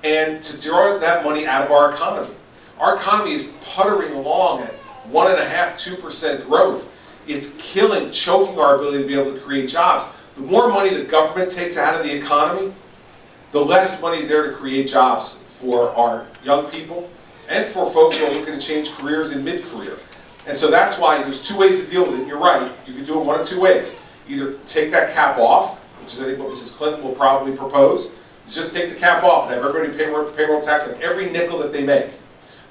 and to draw that money out of our economy. Our economy is puttering along at 1.5%, 2% growth. It's killing, choking our ability to be able to create jobs. The more money the government takes out of the economy, the less money is there to create jobs for our young people and for folks who are looking to change careers in mid-career. And so that's why there's two ways to deal with it. You're right, you can do it one of two ways. Either take that cap off, which is I think what Mrs. Clinton will probably propose, is just take the cap off and have everybody pay payroll tax on every nickel that they make.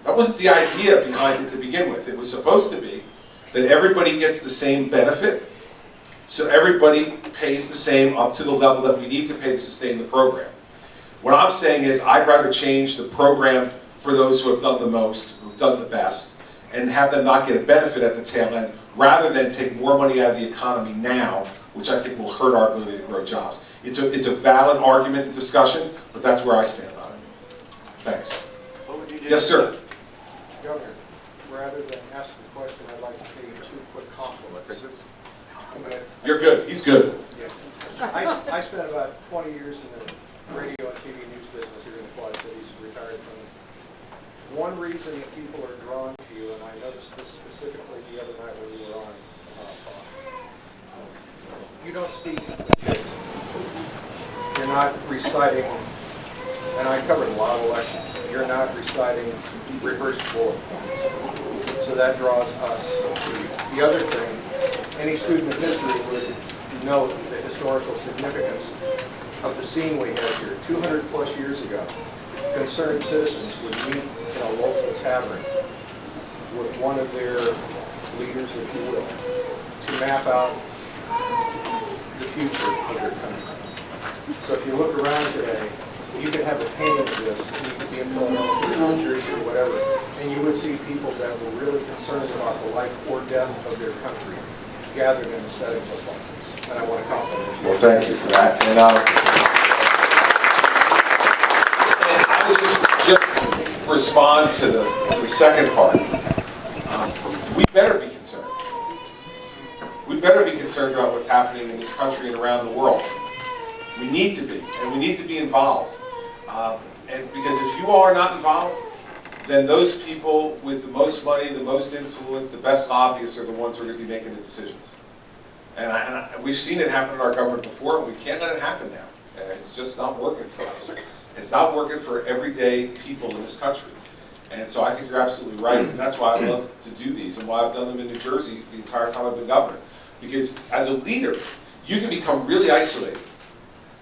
That wasn't the idea behind it to begin with. It was supposed to be that everybody gets the same benefit, so everybody pays the same up to the level that we need to pay to sustain the program. What I'm saying is I'd rather change the program for those who have done the most, who have done the best, and have them not get a benefit at the tail end, rather than take more money out of the economy now, which I think will hurt our ability to grow jobs. It's a valid argument and discussion, but that's where I stand on it. Thanks. What would you do? Yes, sir. Governor, rather than ask the question, I'd like to pay you 2 quick compliments. Okay. You're good. He's good. Yeah. I spent about 20 years in the radio and TV news business here in the Quad Cities, retired from it. One reason that people are drawn to you, and I noticed this specifically the other night when you were on Fox, you don't speak with You're not reciting, and I covered a lot of elections, you're not reciting rehearsed bullet points. So that draws us to you. The other thing, any student of history would note the historical significance of the scene we have here. 200 plus years ago, concerned citizens would meet in a local tavern with one of their leaders, if you will, to map out the future of their country. So if you look around today, you could have a painting of this, you could be in Philadelphia or New Jersey or whatever, and you would see people that were really concerned about the life or death of their country gathered in a setting just like this. And I want to compliment you. Well, thank you for that. And I would just respond to the second part. We better be concerned. We better be concerned about what's happening in this country and around the world. We need to be, and we need to be involved. And because if you are not involved, then those people with the most money, the most influence, the best lobbyists are the ones who are going to be making the decisions. And we've seen it happen in our government before, and we can't let it happen now. It's just not working for us. It's not working for everyday people in this country. And so I think you're absolutely right, and that's why I love to do these, and why I've done them in New Jersey the entire time I've been governor. Because as a leader, you can become really isolated.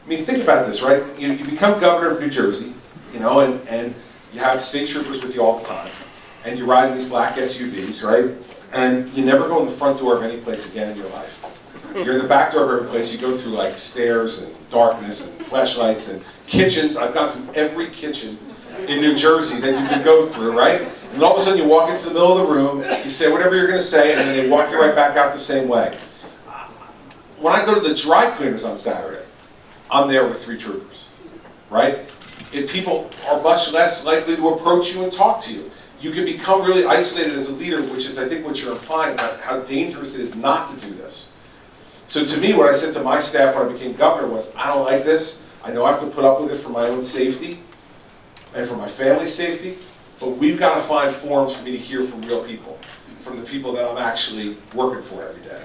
I mean, think about this, right? You become governor of New Jersey, you know, and you have state troopers with you all the time, and you ride in these black SUVs, right? And you never go in the front door of any place again in your life. You're in the back door of every place. You go through like stairs and darkness and flashlights and kitchens. I've gone through every kitchen in New Jersey that you can go through, right? And all of a sudden you walk into the middle of the room, you say whatever you're going to say, and then they walk you right back out the same way. When I go to the dry cleaners on Saturday, I'm there with 3 troopers, right? And people are much less likely to approach you and talk to you. You can become really isolated as a leader, which is, I think, what you're implying about how dangerous it is not to do this. So to me, what I said to my staff when I became governor was, I don't like this. I know I have to put up with it for my own safety and for my family's safety, but we've got to find forums for me to hear from real people, from the people that I'm actually working for every day.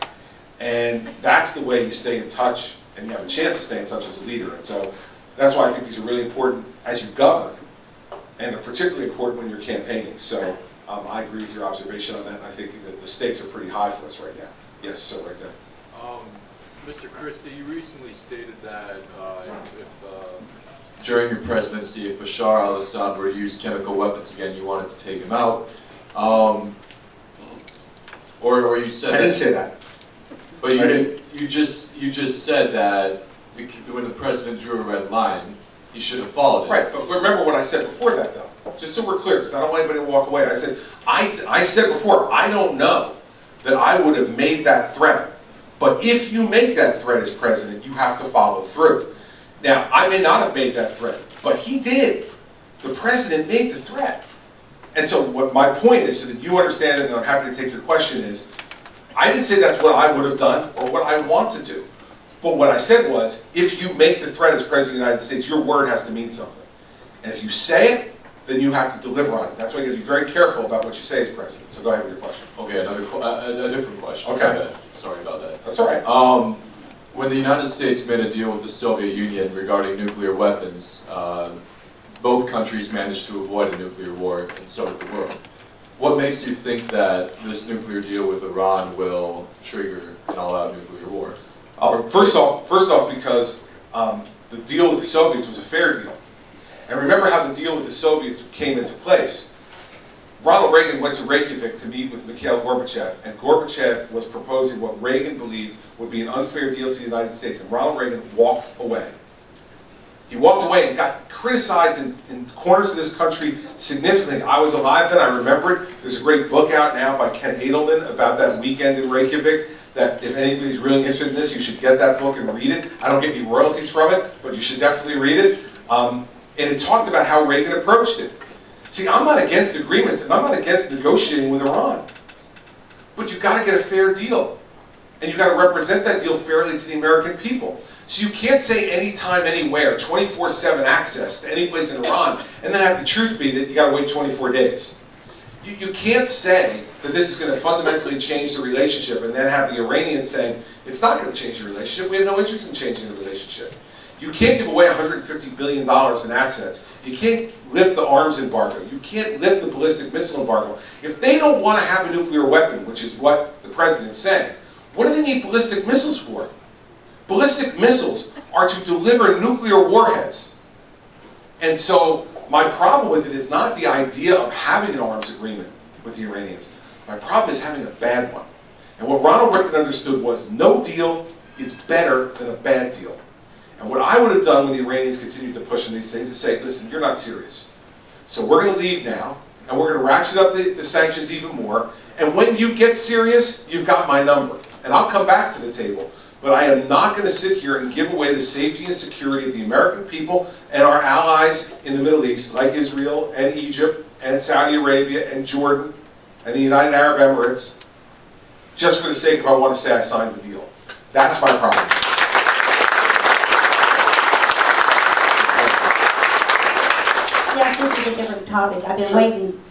And that's the way you stay in touch, and you have a chance to stay in touch as a leader. And so that's why I think these are really important as you govern, and they're particularly important when you're campaigning. So I agree with your observation on that, and I think that the stakes are pretty high for us right now. Yes, so right there. Mr. Christie, you recently stated that if during your presidency, if Bashar al-Assad were to use chemical weapons again, you wanted to take him out. Or you said I didn't say that. But you just said that when the president drew a red line, he should have followed it. Right, but remember what I said before that, though. Just so we're clear, because I don't want anybody to walk away. I said, I said before, I don't know that I would have made that threat. But if you make that threat as president, you have to follow through. Now, I may not have made that threat, but he did. The president made the threat. And so what my point is, so that you understand it, and I'm happy to take your question, is I didn't say that's what I would have done or what I want to do. But what I said was, if you make the threat as President of the United States, your word has to mean something. And if you say it, then you have to deliver on it. That's why you have to be very careful about what you say as president. So go ahead with your question. Okay, a different question. Okay. Okay. Sorry about that. That's all right. When the United States made a deal with the Soviet Union regarding nuclear weapons, both countries managed to avoid a nuclear war, and so did the world. What makes you think that this nuclear deal with Iran will trigger an all-out nuclear war? First off, because the deal with the Soviets was a fair deal. And remember how the deal with the Soviets came into place. Ronald Reagan went to Reykjavik to meet with Mikhail Gorbachev, and Gorbachev was proposing what Reagan believed would be an unfair deal to the United States, and Ronald Reagan walked away. He walked away and got criticized in corners of this country significantly. I was alive then, I remember it. There's a great book out now by Ken Edelman about that weekend in Reykjavik, that if anybody's really interested in this, you should get that book and read it. I don't get any royalties from it, but you should definitely read it. And it talked about how Reagan approached it. See, I'm not against agreements, and I'm not against negotiating with Iran. But you've got to get a fair deal. And you've got to represent that deal fairly to the American people. So you can't say anytime, anywhere, 24/7 access to any place in Iran, and then have the truth be that you got to wait 24 days. You can't say that this is going to fundamentally change the relationship, and then have the Iranians saying, it's not going to change the relationship, we have no interest in changing the relationship. You can't give away $150 billion in assets. You can't lift the arms embargo. You can't lift the ballistic missile embargo. If they don't want to have a nuclear weapon, which is what the president's saying, what do they need ballistic missiles for? Ballistic missiles are to deliver nuclear warheads. And so my problem with it is not the idea of having an arms agreement with the Iranians. My problem is having a bad one. And what Ronald Reagan understood was no deal is better than a bad deal. And what I would have done when the Iranians continued to push on these things is say, listen, you're not serious. So we're going to leave now, and we're going to ratchet up the sanctions even more. And when you get serious, you've got my number. And I'll come back to the table. But I am not going to sit here and give away the safety and security of the American people and our allies in the Middle East, like Israel and Egypt and Saudi Arabia and Jordan and the United Arab Emirates, just for the sake of I want to say I signed the deal. That's my problem. Yes, this is a different topic. I've been waiting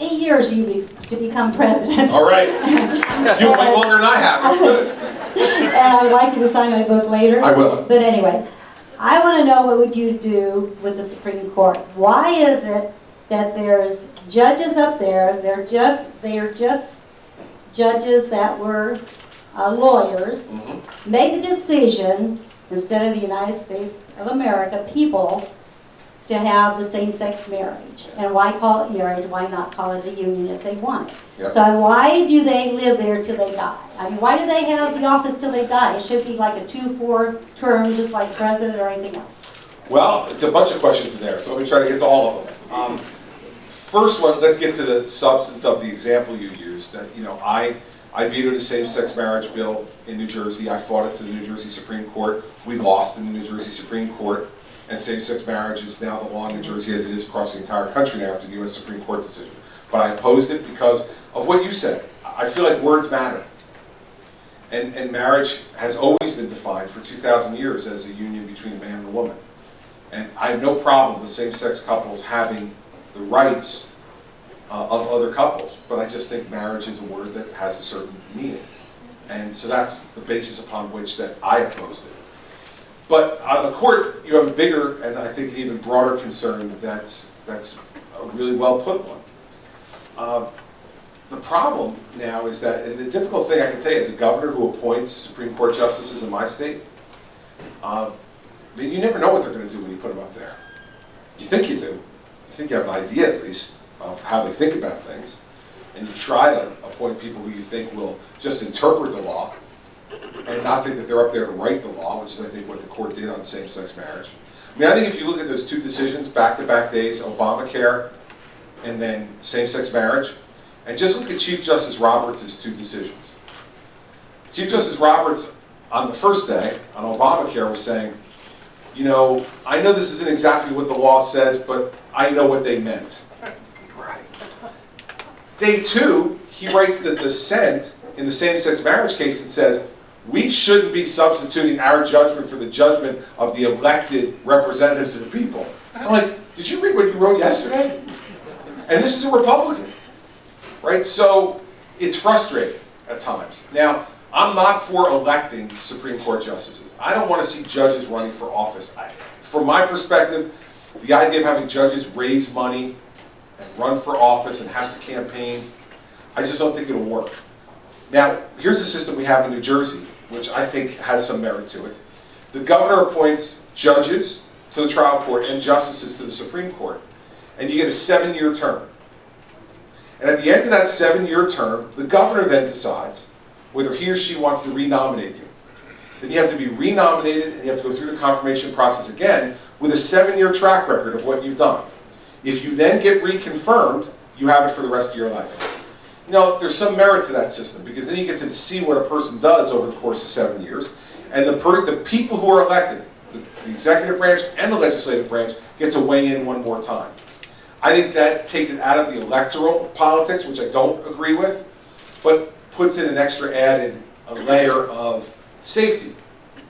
8 years to become president. All right. You wait longer than I have. That's good. And I would like you to sign my book later. I will. But anyway, I want to know what would you do with the Supreme Court? Why is it that there's judges up there, they are just judges that were lawyers, made the decision, instead of the United States of America, people, to have the same-sex marriage. And why call it marriage? Why not call it a union if they want it? Yep. So why do they live there till they die? I mean, why do they have the office till they die? It should be like a 2-4 term, just like president or anything else. Well, it's a bunch of questions in there, so let me try to get to all of them. First one, let's get to the substance of the example you used. That, you know, I vetoed a same-sex marriage bill in New Jersey. I fought it to the New Jersey Supreme Court. We lost in the New Jersey Supreme Court. And same-sex marriage is now the law in New Jersey as it is across the entire country now after the U.S. Supreme Court decision. But I opposed it because of what you said. I feel like words matter. And marriage has always been defined for 2,000 years as a union between a man and a woman. And I have no problem with same-sex couples having the rights of other couples, but I just think marriage is a word that has a certain meaning. And so that's the basis upon which that I opposed it. But on the court, you have a bigger and I think an even broader concern that's a really well put one. The problem now is that, and the difficult thing I can tell you as a governor who appoints Supreme Court justices in my state, you never know what they're going to do when you put them up there. You think you do. You think you have an idea at least of how they think about things. And you try to appoint people who you think will just interpret the law and not think that they're up there to write the law, which is I think what the court did on same-sex marriage. I mean, I think if you look at those two decisions, back-to-back days, Obamacare and then same-sex marriage, And just look at Chief Justice Roberts' 2 decisions. Chief Justice Roberts, on the first day, on Obamacare, was saying, you know, I know this isn't exactly what the law says, but I know what they meant. Right. Day 2, he writes the dissent in the same-sex marriage case and says, we shouldn't be substituting our judgment for the judgment of the elected representatives of the people. I'm like, did you read what you wrote yesterday? And this is a Republican, right? So it's frustrating at times. Now, I'm not for electing Supreme Court justices. I don't want to see judges running for office. From my perspective, the idea of having judges raise money and run for office and have to campaign, I just don't think it'll work. Now, here's the system we have in New Jersey, which I think has some merit to it. The governor appoints judges to the trial court and justices to the Supreme Court, and you get a 7-year term. And at the end of that 7-year term, the governor then decides whether he or she wants to renominate you. Then you have to be renominated, and you have to go through the confirmation process again with a 7-year track record of what you've done. If you then get reconfirmed, you have it for the rest of your life. You know, there's some merit to that system, because then you get to see what a person does over the course of 7 years, and the people who are elected, the executive branch and the legislative branch, get to weigh in one more time. I think that takes it out of the electoral politics, which I don't agree with, but puts in an extra added layer of safety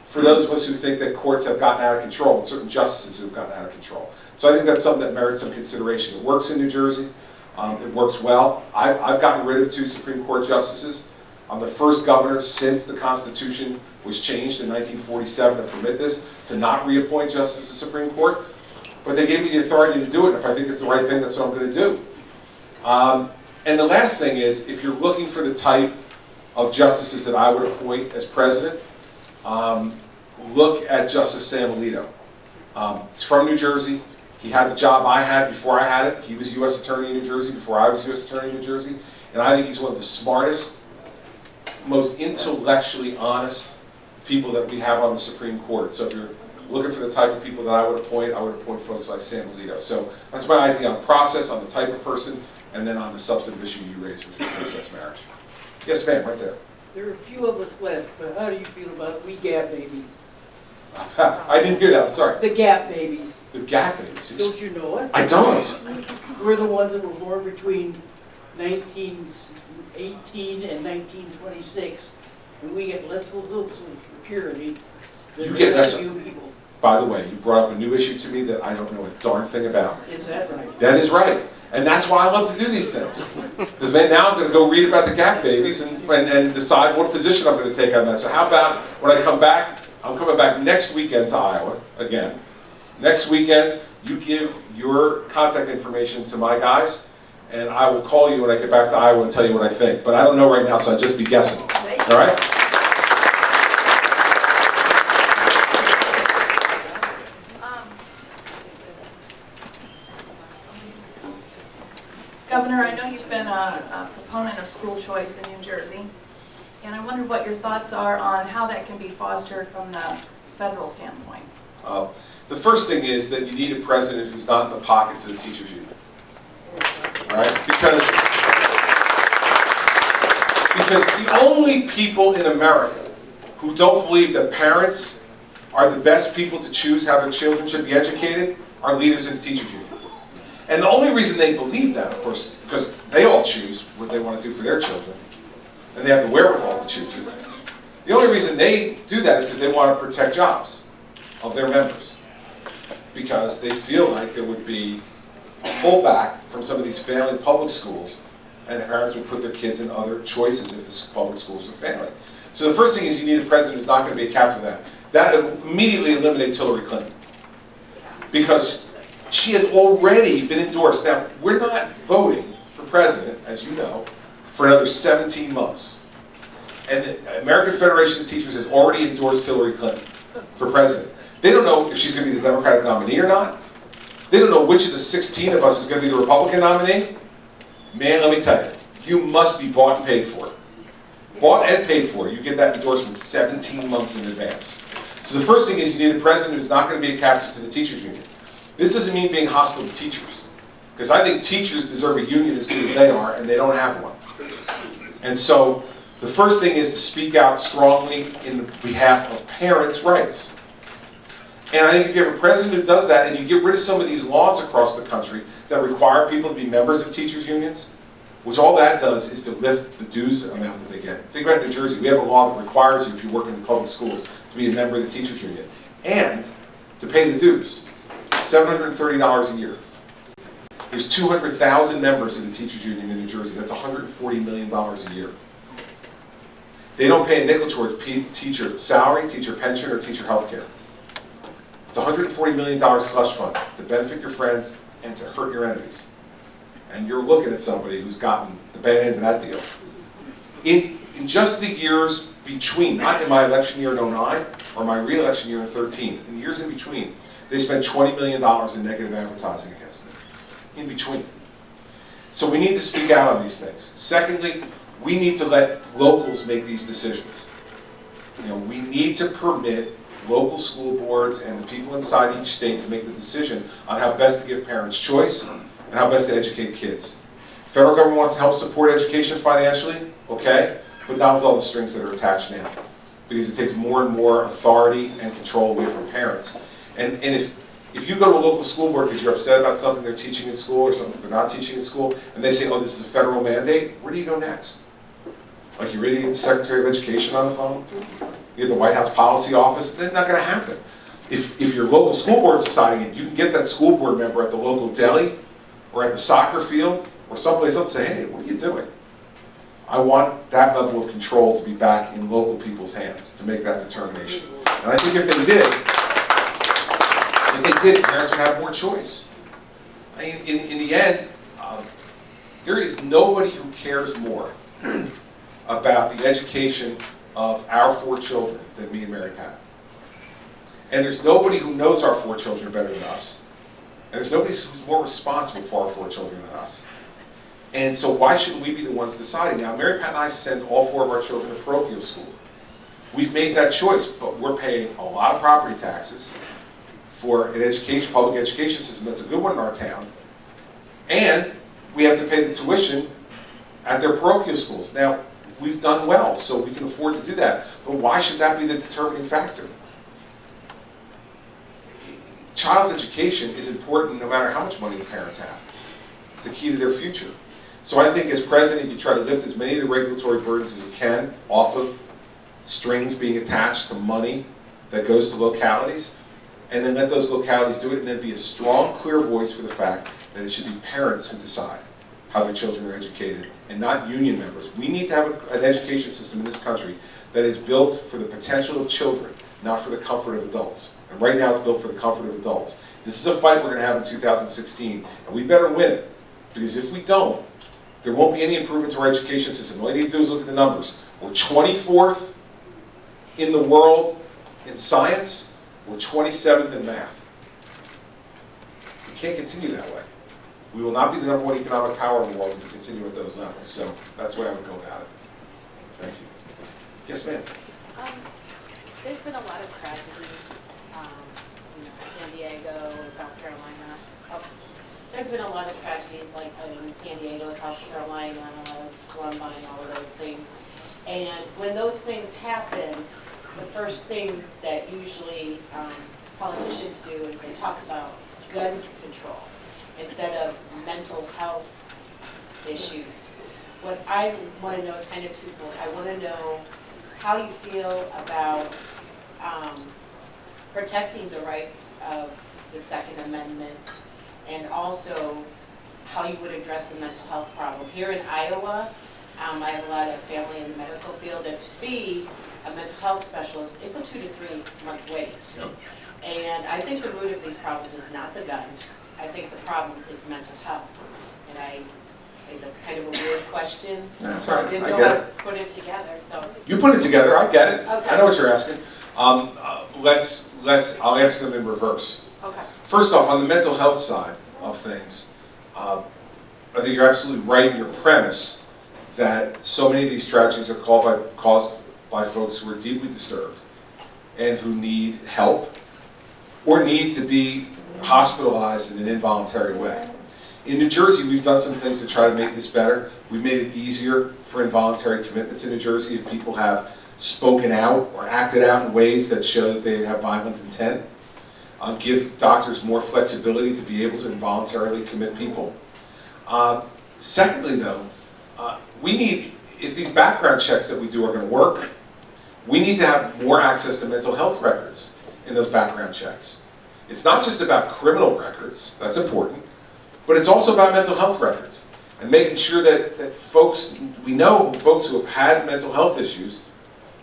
for those of us who think that courts have gotten out of control and certain justices who have gotten out of control. So I think that's something that merits some consideration. It works in New Jersey. It works well. I've gotten rid of 2 Supreme Court justices. I'm the first governor since the Constitution was changed in 1947 to permit this, to not reappoint justices to the Supreme Court. But they gave me the authority to do it. If I think it's the right thing, that's what I'm going to do. And the last thing is, if you're looking for the type of justices that I would appoint as president, look at Justice Sam Alito. He's from New Jersey. He had the job I had before I had it. He was U.S. Attorney in New Jersey before I was U.S. Attorney in New Jersey. And I think he's one of the smartest, most intellectually honest people that we have on the Supreme Court. So if you're looking for the type of people that I would appoint folks like Sam Alito. So that's my idea on the process, on the type of person, and then on the substantive issue you raised, which was same-sex marriage. Yes, ma'am, right there. There are a few of us left, but how do you feel about we gap babies? I didn't hear that, I'm sorry. The gap babies. The gap babies. Don't you know it? I don't. We're the ones that were born between 1918 and 1926, and we get less Social Security than You get less. you people. By the way, you brought up a new issue to me that I don't know a darn thing about. Is that right? That is right. And that's why I love to do these things. Because now I'm going to go read about the gap babies and decide what position I'm going to take on that. So how about when I come back, I'm coming back next weekend to Iowa again. Next weekend, you give your contact information to my guys, and I will call you when I get back to Iowa and tell you what I think. But I don't know right now, so I'll just be guessing. All right? Governor, I know you've been a proponent of school choice in New Jersey, and I wondered what your thoughts are on how that can be fostered from the federal standpoint. The first thing is that you need a president who's not in the pockets of the teachers union. All right? Because the only people in America who don't believe that parents are the best people to choose how their children should be educated are leaders in the teachers union. And the only reason they believe that, of course, because they all choose what they want to do for their children, and they have the wherewithal to choose it. The only reason they do that is because they want to protect jobs of their members. Because they feel like there would be a pullback from some of these failing public schools, and the parents would put their kids in other choices if the public schools are failing. So the first thing is you need a president who's not going to be a captive of that. That immediately eliminates Hillary Clinton. Because she has already been endorsed. Now, we're not voting for president, as you know, for another 17 months. And the American Federation of Teachers has already endorsed Hillary Clinton for president. They don't know if she's going to be the Democratic nominee or not. They don't know which of the 16 of us is going to be the Republican nominee. Man, let me tell you, you must be bought and paid for. Bought and paid for. You get that endorsement 17 months in advance. So the first thing is you need a president who's not going to be a captive to the teachers union. This doesn't mean being hostile to teachers. Because I think teachers deserve a union as good as they are, and they don't have one. And so the first thing is to speak out strongly in behalf of parents' rights. And I think if you have a president who does that, and you get rid of some of these laws across the country that require people to be members of teachers' unions, which all that does is to lift the dues amount that they get. Think about New Jersey. We have a law that requires you, if you work in the public schools, to be a member of the teachers' union, and to pay the dues, $730 a year. There's 200,000 members of the teachers' union in New Jersey. That's $140 million a year. They don't pay a nickel towards teacher salary, teacher pension, or teacher health care. It's a $140 million slush fund to benefit your friends and to hurt your enemies. And you're looking at somebody who's gotten the bad end of that deal. In just the years between, not in my election year in 09 or my re-election year in 13, in the years in between, they spent $20 million in negative advertising against them. In between. So we need to speak out on these things. Secondly, we need to let locals make these decisions. We need to permit local school boards and the people inside each state to make the decision on how best to give parents choice and how best to educate kids. The federal government wants to help support education financially, okay, but not with all the strings that are attached now, because it takes more and more authority and control away from parents. And if you go to a local school board because you're upset about something they're teaching in school or something they're not teaching in school, and they say, oh, this is a federal mandate, where do you go next? Like, you really get the Secretary of Education on the phone? You get the White House Policy Office? That's not going to happen. If your local school board is deciding it, you can get that school board member at the local deli or at the soccer field or someplace else and say, hey, what are you doing? I want that level of control to be back in local people's hands to make that determination. And I think if they did, parents would have more choice. I mean, in the end, there is nobody who cares more about the education of our 4 children than me and Mary Pat. And there's nobody who knows our 4 children better than us. And there's nobody who's more responsible for our 4 children than us. And so why shouldn't we be the ones deciding? Now, Mary Pat and I send all 4 of our children to parochial school. We've made that choice, but we're paying a lot of property taxes for an education, public education system that's a good one in our town. And we have to pay the tuition at their parochial schools. Now, we've done well, so we can afford to do that. But why should that be the determining factor? Child's education is important no matter how much money the parents have. It's the key to their future. So I think as president, you try to lift as many of the regulatory burdens as you can off of strings being attached to money that goes to localities, and then let those localities do it, and then be a strong, clear voice for the fact that it should be parents who decide how their children are educated, and not union members. We need to have an education system in this country that is built for the potential of children, not for the comfort of adults. And right now it's built for the comfort of adults. This is a fight we're going to have in 2016, and we better win it. Because if we don't, there won't be any improvement to our education system. All you need to do is look at the numbers. We're 24th in the world in science. We're 27th in math. We can't continue that way. We will not be the #1 economic power in the world if we continue at those levels. So that's the way I would go about it. Thank you. Yes, ma'am. There's been a lot of tragedies, San Diego, South Carolina. There's been a lot of tragedies like in San Diego, South Carolina, Columbine, all of those things. And when those things happen, the first thing that usually politicians do is they talk about gun control instead of mental health issues. What I want to know is kind of twofold. I want to know how you feel about protecting the rights of the Second Amendment, and also how you would address the mental health problem. Here in Iowa, I have a lot of family in the medical field, and to see a mental health specialist, it's a 2 to 3 month wait. Yep. And I think the root of these problems is not the guns. I think the problem is mental health. And I think that's kind of a weird question. That's right. I didn't I know get how it. to put it together, so. You put it together. I get it. Okay. I know what you're asking. I'll answer them in reverse. Okay. First off, on the mental health side of things, I think you're absolutely right in your premise that so many of these tragedies are caused by folks who are deeply disturbed and who need help or need to be hospitalized in an involuntary way. In New Jersey, we've done some things to try to make this better. We've made it easier for involuntary commitments in New Jersey if people have spoken out or acted out in ways that show that they have violent intent. Give doctors more flexibility to be able to involuntarily commit people. Secondly, though, we need, if these background checks that we do are going to work, we need to have more access to mental health records in those background checks. It's not just about criminal records, that's important, but it's also about mental health records and making sure that folks, we know folks who have had mental health issues,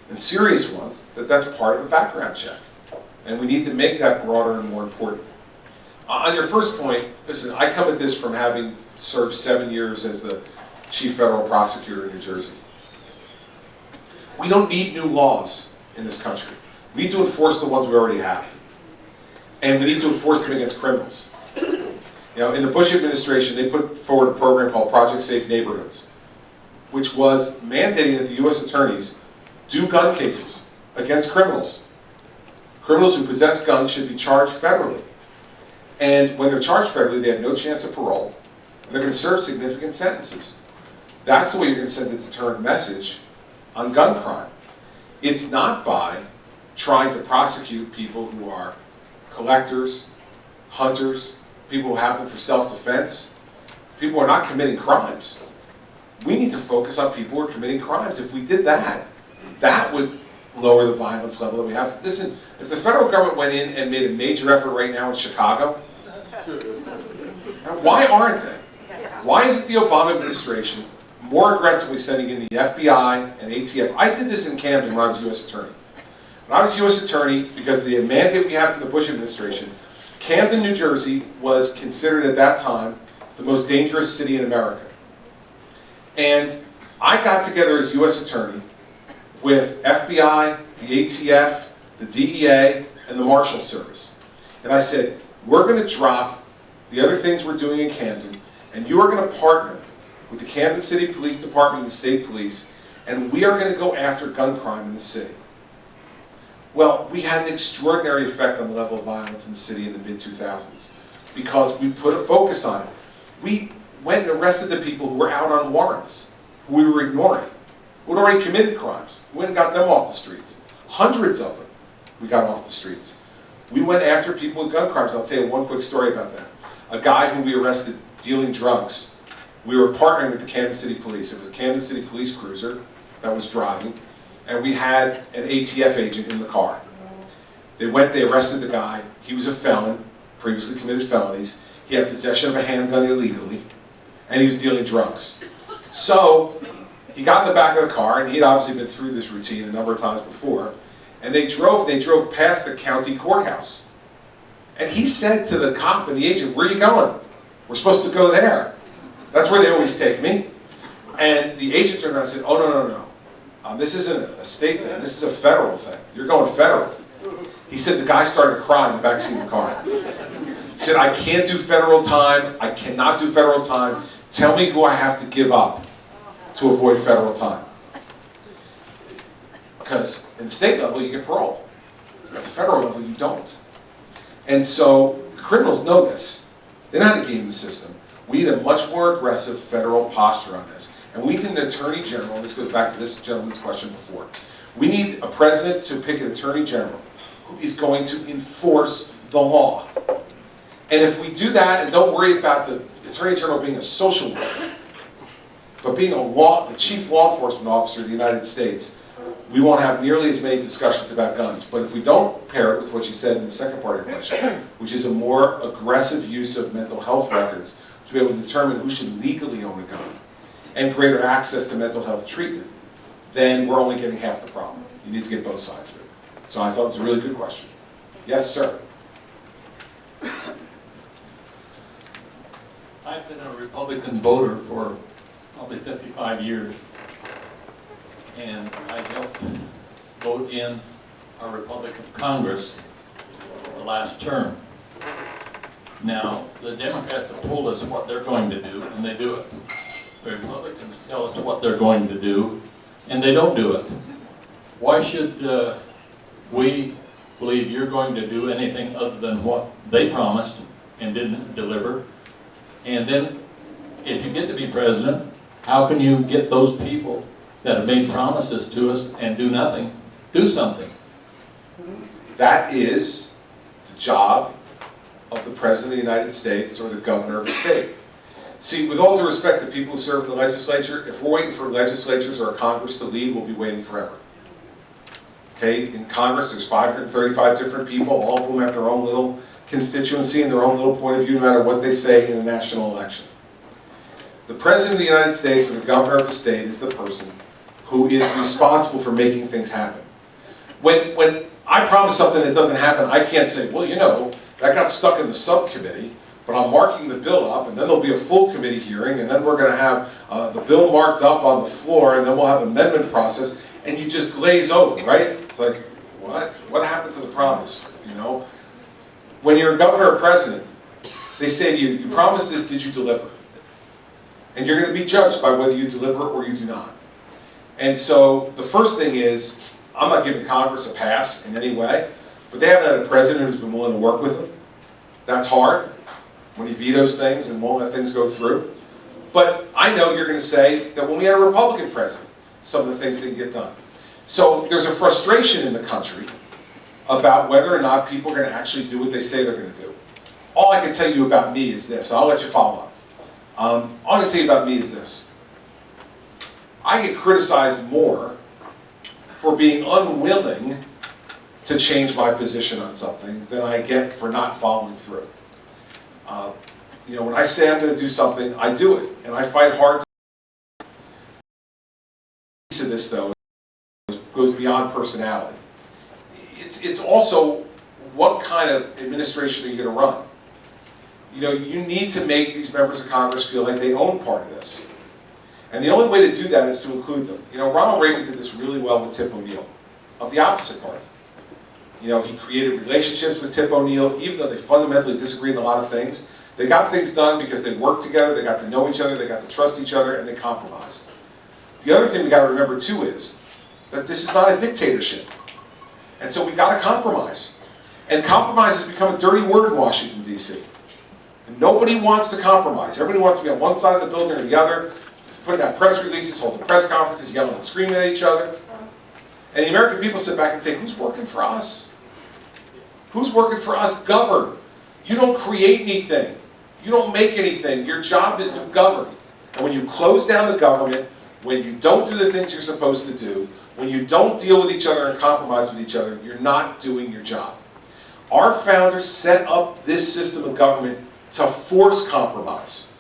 and serious ones, that's part of a background check. And we need to make that broader and more important. On your first point, listen, I come at this from having served 7 years as the chief federal prosecutor in New Jersey. We don't need new laws in this country. We need to enforce the ones we already have. And we need to enforce them against criminals. You know, in the Bush administration, they put forward a program called Project Safe Neighborhoods, which was mandating that the U.S. attorneys do gun cases against criminals. Criminals who possess guns should be charged federally. And when they're charged federally, they have no chance of parole. And they're going to serve significant sentences. That's the way you're going to send a deterrent message on gun crime. It's not by trying to prosecute people who are collectors, hunters, people who have them for self-defense, people who are not committing crimes. We need to focus on people who are committing crimes. If we did that, that would lower the violence level that we have. Listen, if the federal government went in and made a major effort right now in Chicago, why aren't they? Why isn't the Obama administration more aggressively sending in the FBI and ATF? I did this in Camden when I was U.S. Attorney. When I was U.S. Attorney, because of the mandate we had from the Bush administration, Camden, New Jersey was considered at that time the most dangerous city in America. And I got together as U.S. Attorney with FBI, the ATF, the DEA, and the Marshal Service. And I said, we're going to drop the other things we're doing in Camden, and you are going to partner with the Camden City Police Department and the State Police, and we are going to go after gun crime in the city. Well, we had an extraordinary effect on the level of violence in the city in the mid-2000s because we put a focus on it. We went and arrested the people who were out on warrants, who we were ignoring, who had already committed crimes. We went and got them off the streets. Hundreds of them we got off the streets. We went after people with gun crimes. I'll tell you one quick story about that. A guy who we arrested dealing drugs. We were partnering with the Camden City Police. It was a Camden City Police cruiser that was driving, and we had an ATF agent in the car. They went, they arrested the guy. He was a felon, previously committed felonies. He had possession of a handgun illegally, and he was dealing drugs. So he got in the back of the car, and he'd obviously been through this routine a number of times before, and they drove past the county courthouse. And he said to the cop and the agent, "Where are you going? We're supposed to go there. That's where they always take me." And the agent turned around and said, "Oh, no. This isn't a state thing. This is a federal thing. You're going federal." He said the guy started to cry in the backseat of the car. He said, "I can't do federal time. I cannot do federal time. Tell me who I have to give up to avoid federal time." Because in the state level, you get parole. At the federal level, you don't. And so the criminals know this. They know how to game the system. We need a much more aggressive federal posture on this. And we need an attorney general, and this goes back to this gentleman's question before. We need a president to pick an attorney general who is going to enforce the law. And if we do that and don't worry about the attorney general being a social worker, but being the chief law enforcement officer of the United States, we won't have nearly as many discussions about guns. But if we don't pair it with what you said in the second part of your question, which is a more aggressive use of mental health records to be able to determine who should legally own a gun, and greater access to mental health treatment, then we're only getting half the problem. You need to get both sides of it. So I thought it was a really good question. Yes, sir. I've been a Republican voter for probably 55 years, and I helped vote in our Republican Congress the last term. Now, the Democrats have told us what they're going to do, and they do it. The Republicans tell us what they're going to do, and they don't do it. Why should we believe you're going to do anything other than what they promised and didn't deliver? And then, if you get to be president, how can you get those people that have made promises to us and do nothing, do something? That is the job of the President of the United States or the governor of a state. See, with all due respect to people who serve in the legislature, if we're waiting for legislatures or a Congress to lead, we'll be waiting forever. Okay, in Congress there's 535 different people, all of whom have their own little constituency and their own little point of view no matter what they say in a national election. The President of the United States or the governor of a state is the person who is responsible for making things happen. When I promise something that doesn't happen, I can't say, well, you know, that got stuck in the subcommittee, but I'm marking the bill up, and then there'll be a full committee hearing, and then we're going to have the bill marked up on the floor, and then we'll have an amendment process, and you just glaze over, right? It's like, what? What happened to the promise, you know? When you're a governor or president, they say to you, you promised this, did you deliver? And you're going to be judged by whether you deliver or you do not. And so the first thing is, I'm not giving Congress a pass in any way, but they haven't had a president who's been willing to work with them. That's hard, when he vetoes things and won't let things go through. But I know you're going to say that when we had a Republican president, some of the things didn't get done. So there's a frustration in the country about whether or not people are going to actually do what they say they're going to do. All I can tell you about me is this. I'll let you follow up. All I can tell you about me is this. I get criticized more for being unwilling to change my position on something than I get for not following through. You know, when I say I'm going to do something, I do it, and I fight hard. To this, though, goes beyond personality. It's also what kind of administration are you going to run? You know, you need to make these members of Congress feel like they own part of this. And the only way to do that is to include them. You know, Ronald Reagan did this really well with Tip O'Neill, of the opposite party. You know, he created relationships with Tip O'Neill, even though they fundamentally disagreed in a lot of things. They got things done because they worked together, they got to know each other, they got to trust each other, and they compromised. The other thing we got to remember, too, is that this is not a dictatorship. And so we got to compromise. And compromise has become a dirty word in Washington, D.C. And nobody wants to compromise. Everybody wants to be on one side of the building or the other, putting out press releases, holding press conferences, yelling and screaming at each other. And the American people sit back and say, who's working for us? Who's working for us? Govern. You don't create anything. You don't make anything. Your job is to govern. And when you close down the government, when you don't do the things you're supposed to do, when you don't deal with each other and compromise with each other, you're not doing your job. Our founders set up this system of government to force compromise.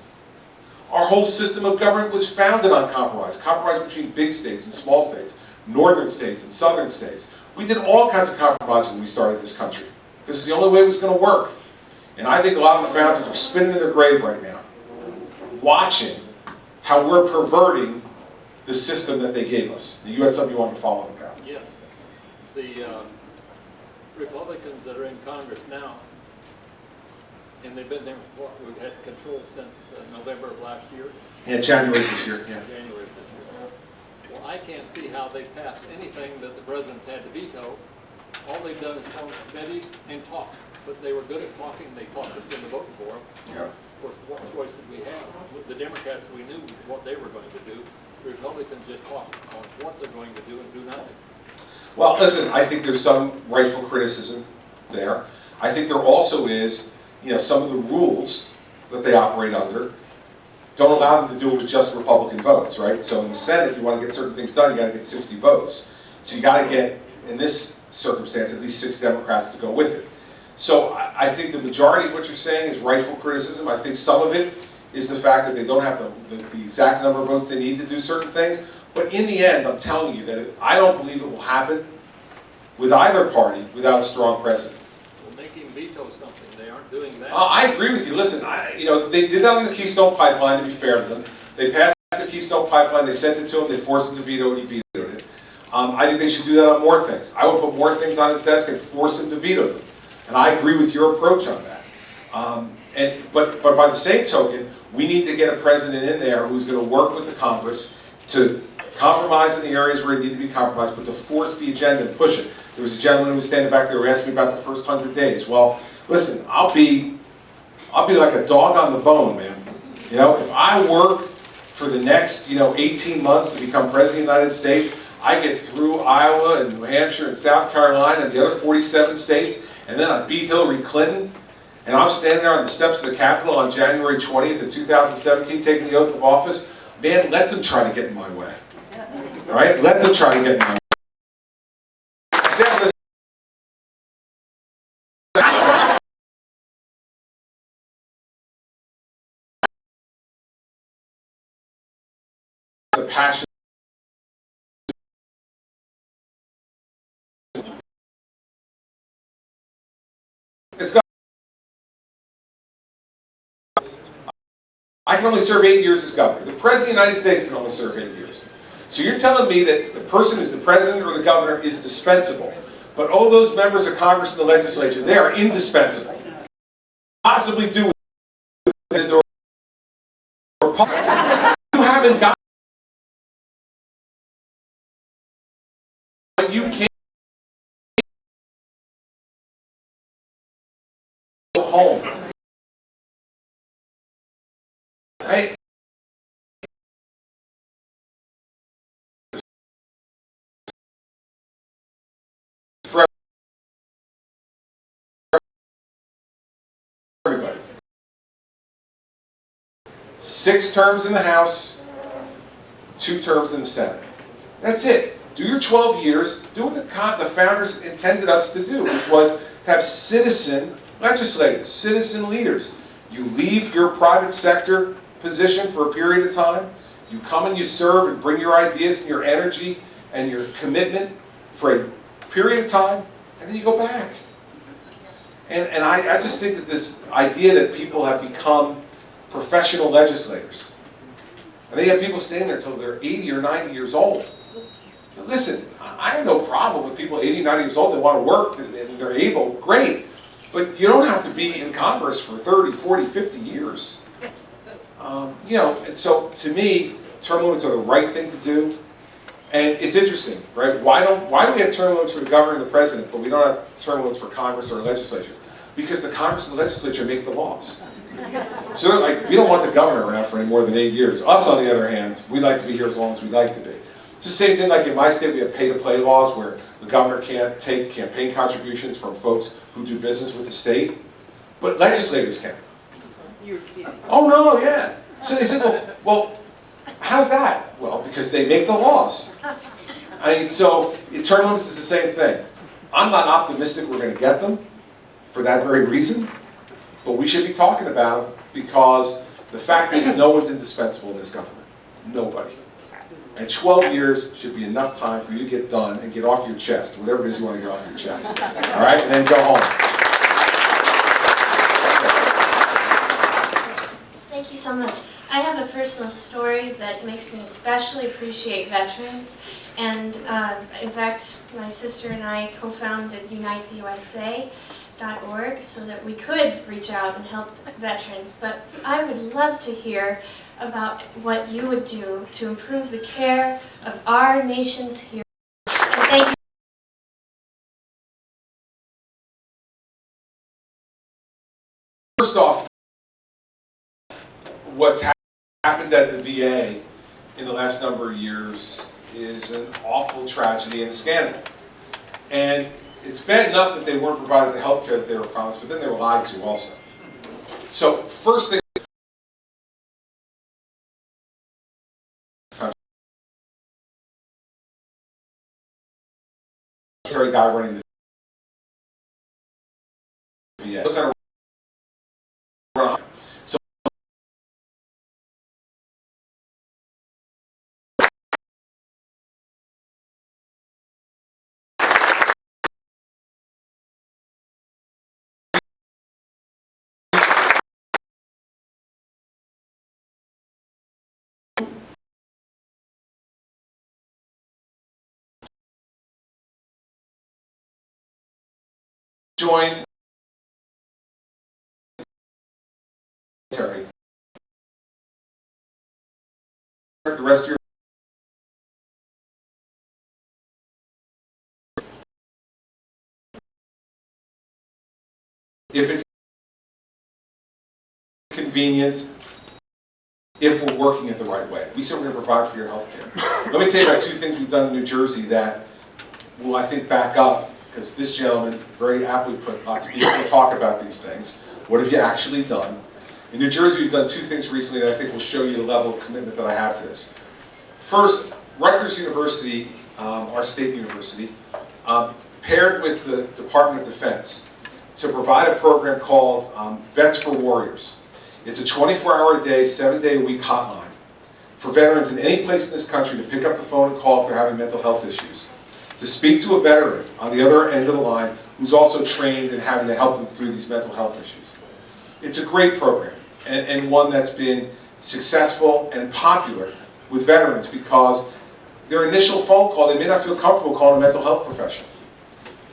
Our whole system of government was founded on compromise. Compromise between big states and small states, northern states and southern states. We did all kinds of compromising when we started this country. This is the only way it was going to work. And I think a lot of the founders are spinning in their grave right now, watching how we're perverting the system that they gave us. You had something you wanted to follow up about. Yes. The Republicans that are in Congress now, and they've been there, what, we've had control since November of last year? Yeah, January this year, yeah. January of this year. Well, I can't see how they passed anything that the president's had to veto. All they've done is form committees and talk. But they were good at talking. They talked us into voting for them. Yeah. Of course, what choice did we have? With the Democrats, we knew what they were going to do. The Republicans just talk on what they're going to do and do nothing. Well, listen, I think there's some rightful criticism there. I think there also is, you know, some of the rules that they operate under don't allow them to do it with just Republican votes, right? So in the Senate, if you want to get certain things done, you got to get 60 votes. So you got to get, in this circumstance, at least 6 Democrats to go with it. So I think the majority of what you're saying is rightful criticism. I think some of it is the fact that they don't have the exact number of votes they need to do certain things. But in the end, I'm telling you that I don't believe it will happen with either party without a strong president. Well, make him veto something. They aren't doing that. I agree with you. Listen, you know, they did that on the Keystone Pipeline, to be fair to them. They passed the Keystone Pipeline, they sent it to him, they forced him to veto it, he vetoed it. I think they should do that on more things. I would put more things on his desk and force him to veto them. And I agree with your approach on that. But by the same token, we need to get a president in there who's going to work with the Congress to compromise in the areas where it needs to be compromised, but to force the agenda and push it. There was a gentleman who was standing back there who asked me about the first 100 days. Well, listen, I'll be like a dog on the bone, man. You know, if I work for the next, 18 months to become President of the United States, I get through Iowa and New Hampshire and South Carolina and the other 47 states, and then I beat Hillary Clinton, and I'm standing there on the steps of the Capitol on January 20th of 2017 taking the oath of office, man, let them try to get in my way. All right? Let them try to get in my way. The passion. It's got. I can only serve 8 years as governor. The President of the United States can only serve 8 years. So you're telling me that the person who's the President or the governor is dispensable, but all those members of Congress and the legislature, they are indispensable. Possibly do with the Republican. You haven't got. You can't go home. Right? For everybody. 6 terms in the House, 2 terms in the Senate. That's it. Do your 12 years, do what the founders intended us to do, which was to have citizen legislators, citizen leaders. You leave your private sector position for a period of time, you come and you serve and bring your ideas and your energy and your commitment for a period of time, and then you go back. And I just think that this idea that people have become professional legislators, and they have people staying there until they're 80 or 90 years old. Listen, I have no problem with people 80, 90 years old that want to work and they're able, great. But you don't have to be in Congress for 30, 40, 50 years. And so to me, term limits are the right thing to do. And it's interesting, right? Why do we have term limits for the governor and the president, but we don't have term limits for Congress or legislature? Because the Congress and the legislature make the laws. So they're like, we don't want the governor around for any more than 8 years. Us, on the other hand, we'd like to be here as long as we'd like to be. It's the same thing like in my state, we have pay-to-play laws where the governor can't take campaign contributions from folks who do business with the state, but legislators can. You're kidding. Oh no, yeah. So they said, well, how's that? Well, because they make the laws. I mean, so term limits is the same thing. I'm not optimistic we're going to get them for that very reason, but we should be talking about them because the fact is no one's indispensable in this government. Nobody. And 12 years should be enough time for you to get done and get off your chest, whatever it is you want to get off your chest. All right? And then go home. Thank you so much. I have a personal story that makes me especially appreciate veterans. And in fact, my sister and I co-founded UniteTheUSA.org so that we could reach out and help veterans. But I would love to hear about what you would do to improve the care of our nation's heroes. And thank you. First off, what's happened at the VA in the last number of years is an awful tragedy and a scandal. And it's bad enough that they weren't provided the health care that they were promised, but then they were lied to also. So first thing, guy running the VA. So join the rest of your if it's convenient if we're working it the right way. We said we're going to provide for your health care. Let me tell you about two things we've done in New Jersey that will, I think, back up, because this gentleman very aptly put, lots of people will talk about these things. What have you actually done? In New Jersey, we've done two things recently that I think will show you the level of commitment that I have to this. First, Rutgers University, our state university, paired with the Department of Defense to provide a program called Vets for Warriors. It's a 24-hour-a-day, 7-day-a-week hotline for veterans in any place in this country to pick up the phone and call if they're having mental health issues, to speak to a veteran on the other end of the line who's also trained in having to help them through these mental health issues. It's a great program, and one that's been successful and popular with veterans because their initial phone call, they may not feel comfortable calling a mental health professional,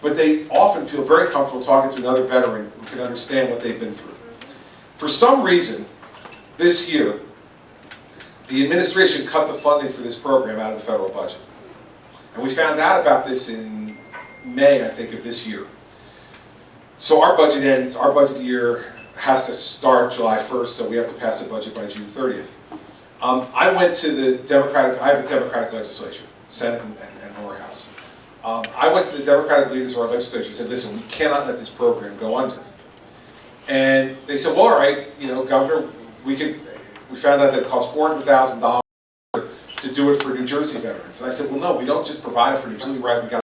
but they often feel very comfortable talking to another veteran who can understand what they've been through. For some reason, this year, the administration cut the funding for this program out of the federal budget. And we found out about this in May, I think, of this year. So our budget ends, our budget year has to start July 1st, so we have to pass a budget by June 30th. I went to the Democratic, I have a Democratic legislature, Senate and lower house. I went to the Democratic leaders of our legislature and said, listen, we cannot let this program go under. And they said, well, all right, you know, Governor, we found out that it costs $400,000 to do it for New Jersey veterans. And I said, well, no, we don't just provide it for New Jersey, right? We got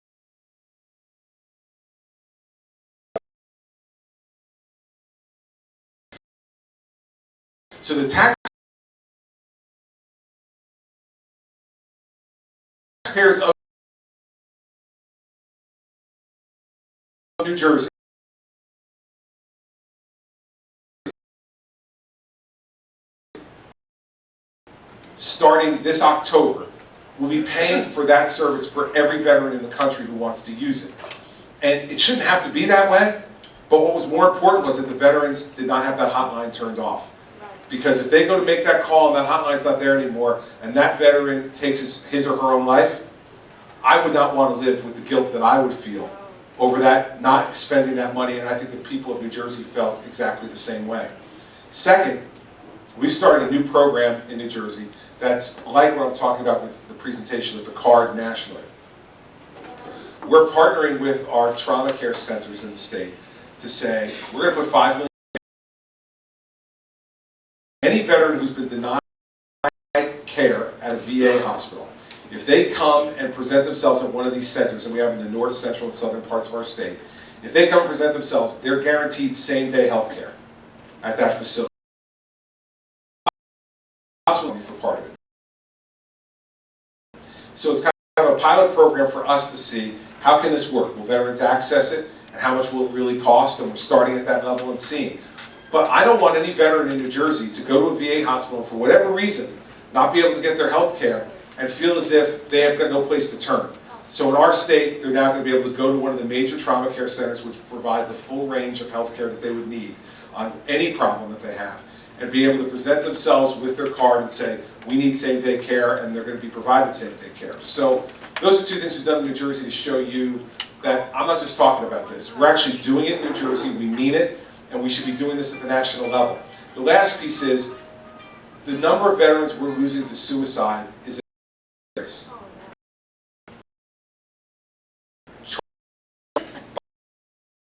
so the taxpayers of New Jersey starting this October will be paying for that service for every veteran in the country who wants to use it. And it shouldn't have to be that way, but what was more important was that the veterans did not have that hotline turned off. Because if they go to make that call and that hotline's not there anymore, and that veteran takes his or her own life, I would not want to live with the guilt that I would feel over that, not spending that money, and I think the people of New Jersey felt exactly the same way. Second, we've started a new program in New Jersey that's like what I'm talking about with the presentation of the card nationally. We're partnering with our trauma care centers in the state to say, we're going to put $5 million. Any veteran who's been denied care at a VA hospital, if they come and present themselves at one of these centers, and we have in the north, central, and southern parts of our state, if they come and present themselves, they're guaranteed same-day health care at that facility. Hospital for part of it. So it's kind of a pilot program for us to see how can this work. Will veterans access it, and how much will it really cost? And we're starting at that level and seeing. But I don't want any veteran in New Jersey to go to a VA hospital and for whatever reason not be able to get their health care and feel as if they have got no place to turn. So in our state, they're now going to be able to go to one of the major trauma care centers which provide the full range of health care that they would need on any problem that they have, and be able to present themselves with their card and say, we need same-day care, and they're going to be provided same-day care. So those are two things we've done in New Jersey to show you that I'm not just talking about this. We're actually doing it in New Jersey, we mean it, and we should be doing this at the national level. The last piece is, the number of veterans we're losing to suicide is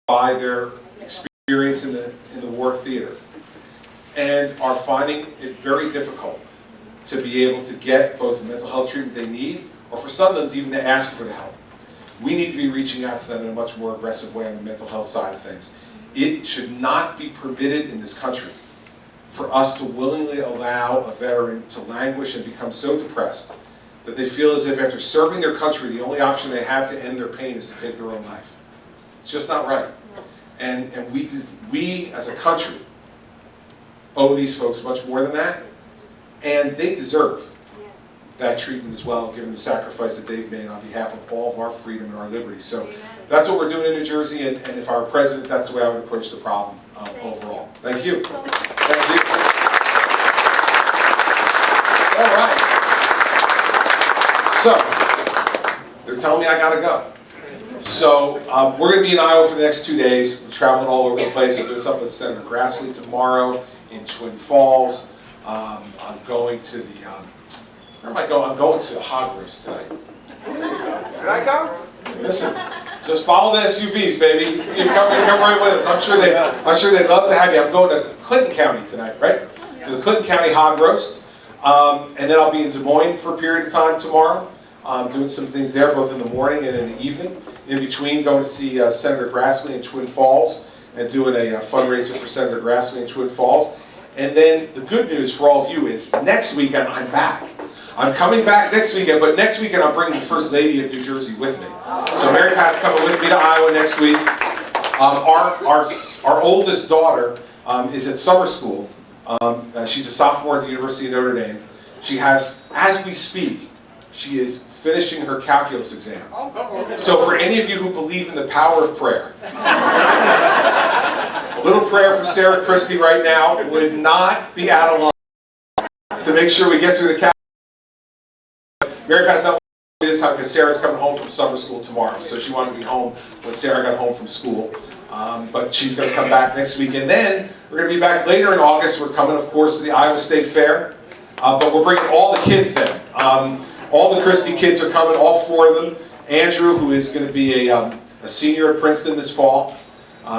by their experience in the war theater, and are finding it very difficult to be able to get both the mental health treatment they need, or for some of them to even ask for the help. We need to be reaching out to them in a much more aggressive way on the mental health side of things. It should not be permitted in this country for us to willingly allow a veteran to languish and become so depressed that they feel as if after serving their country, the only option they have to end their pain is to take their own life. It's just not right. And we as a country owe these folks much more than that, and they deserve that treatment as well, given the sacrifice that they've made on behalf of all of our freedom and our liberty. So that's what we're doing in New Jersey, and if I were president, that's the way I would approach the problem overall. Thank you. Thank you. All right. So, they're telling me I gotta go. So, we're going to be in Iowa for the next 2 days. We're traveling all over the place. I'm doing something with Senator Grassley tomorrow in Twin Falls. I'm going to the, where am I going? I'm going to the hog roast tonight. Can I come? Listen, just follow the SUVs, baby. You come right with us. I'm sure they'd love to have you. I'm going to Clinton County tonight, right? To the Clinton County hog roast. And then I'll be in Des Moines for a period of time tomorrow, doing some things there, both in the morning and in the evening. In between, going to see Senator Grassley in Twin Falls and doing a fundraiser for Senator Grassley in Twin Falls. And then the good news for all of you is next weekend I'm back. I'm coming back next weekend, but next weekend I'm bringing the First Lady of New Jersey with me. So Mary Pat's coming with me to Iowa next week. Our oldest daughter is at summer school. She's a sophomore at the University of Notre Dame. She has, as we speak, she is finishing her calculus exam. So for any of you who believe in the power of prayer, a little prayer for Sarah Christie right now would not be out of line to make sure we get through the calculus. Mary Pat's not this time because Sarah's coming home from summer school tomorrow, so she wanted to be home when Sarah got home from school. But she's going to come back next week, and then we're going to be back later in August. We're coming, of course, to the Iowa State Fair, but we're bringing all the kids then. All the Christie kids are coming, all 4 of them. Andrew, who is going to be a senior at Princeton this fall.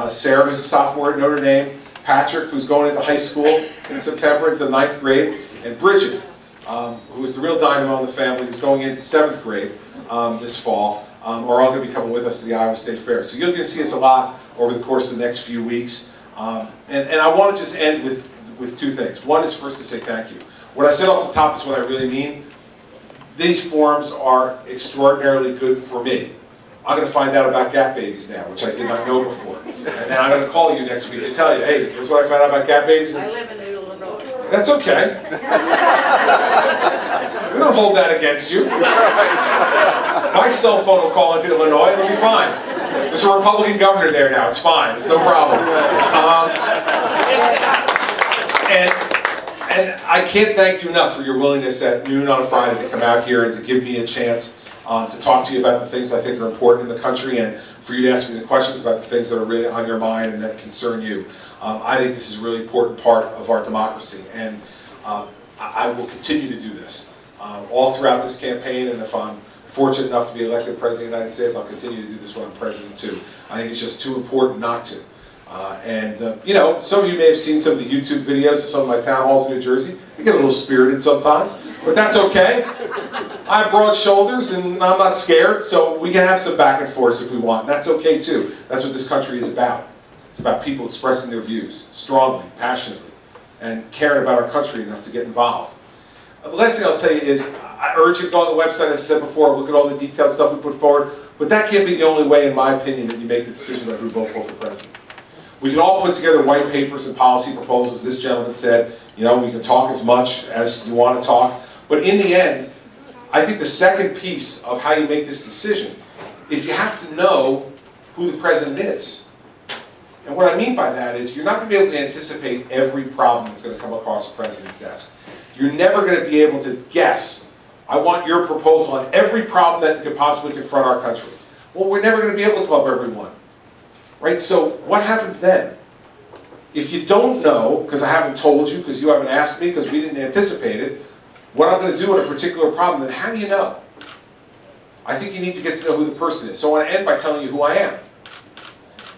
Sarah, who's a sophomore at Notre Dame. Patrick, who's going into high school in September into the 9th grade. And Bridget, who is the real dynamo in the family, who's going into 7th grade this fall, are all going to be coming with us to the Iowa State Fair. So you're going to see us a lot over the course of the next few weeks. And I want to just end with 2 things. One is first to say thank you. What I said off the top is what I really mean. These forums are extraordinarily good for me. I'm going to find out about gap babies now, which I did not know before. And then I'm going to call you next week and tell you, hey, this is what I found out about gap babies. I live in Illinois. That's okay. We don't hold that against you. My cell phone will call into Illinois, it'll be fine. There's a Republican governor there now, it's fine, it's no problem. And I can't thank you enough for your willingness at noon on a Friday to come out here and to give me a chance to talk to you about the things I think are important in the country, and for you to ask me the questions about the things that are really on your mind and that concern you. I think this is a really important part of our democracy, and I will continue to do this all throughout this campaign, and if I'm fortunate enough to be elected President of the United States, I'll continue to do this when I'm President too. I think it's just too important not to. You know, some of you may have seen some of the YouTube videos of some of my town halls in New Jersey. They get a little spirited sometimes, but that's okay. I have broad shoulders and I'm not scared, so we can have some back and forth if we want. That's okay too. That's what this country is about. It's about people expressing their views strongly, passionately, and caring about our country enough to get involved. The last thing I'll tell you is, I urge you to go on the website, as I said before, look at all the detailed stuff we put forward, but that can't be the only way, in my opinion, that you make the decision on who to vote for president. We can all put together white papers and policy proposals. This gentleman said, you know, we can talk as much as you want to talk, but in the end, I think the second piece of how you make this decision is you have to know who the president is. And what I mean by that is you're not going to be able to anticipate every problem that's going to come across the president's desk. You're never going to be able to guess, I want your proposal on every problem that could possibly confront our country. Well, we're never going to be able to come up with every one. Right? So what happens then? If you don't know, because I haven't told you, because you haven't asked me, because we didn't anticipate it, what I'm going to do on a particular problem, then how do you know? I think you need to get to know who the person is. So I want to end by telling you who I am.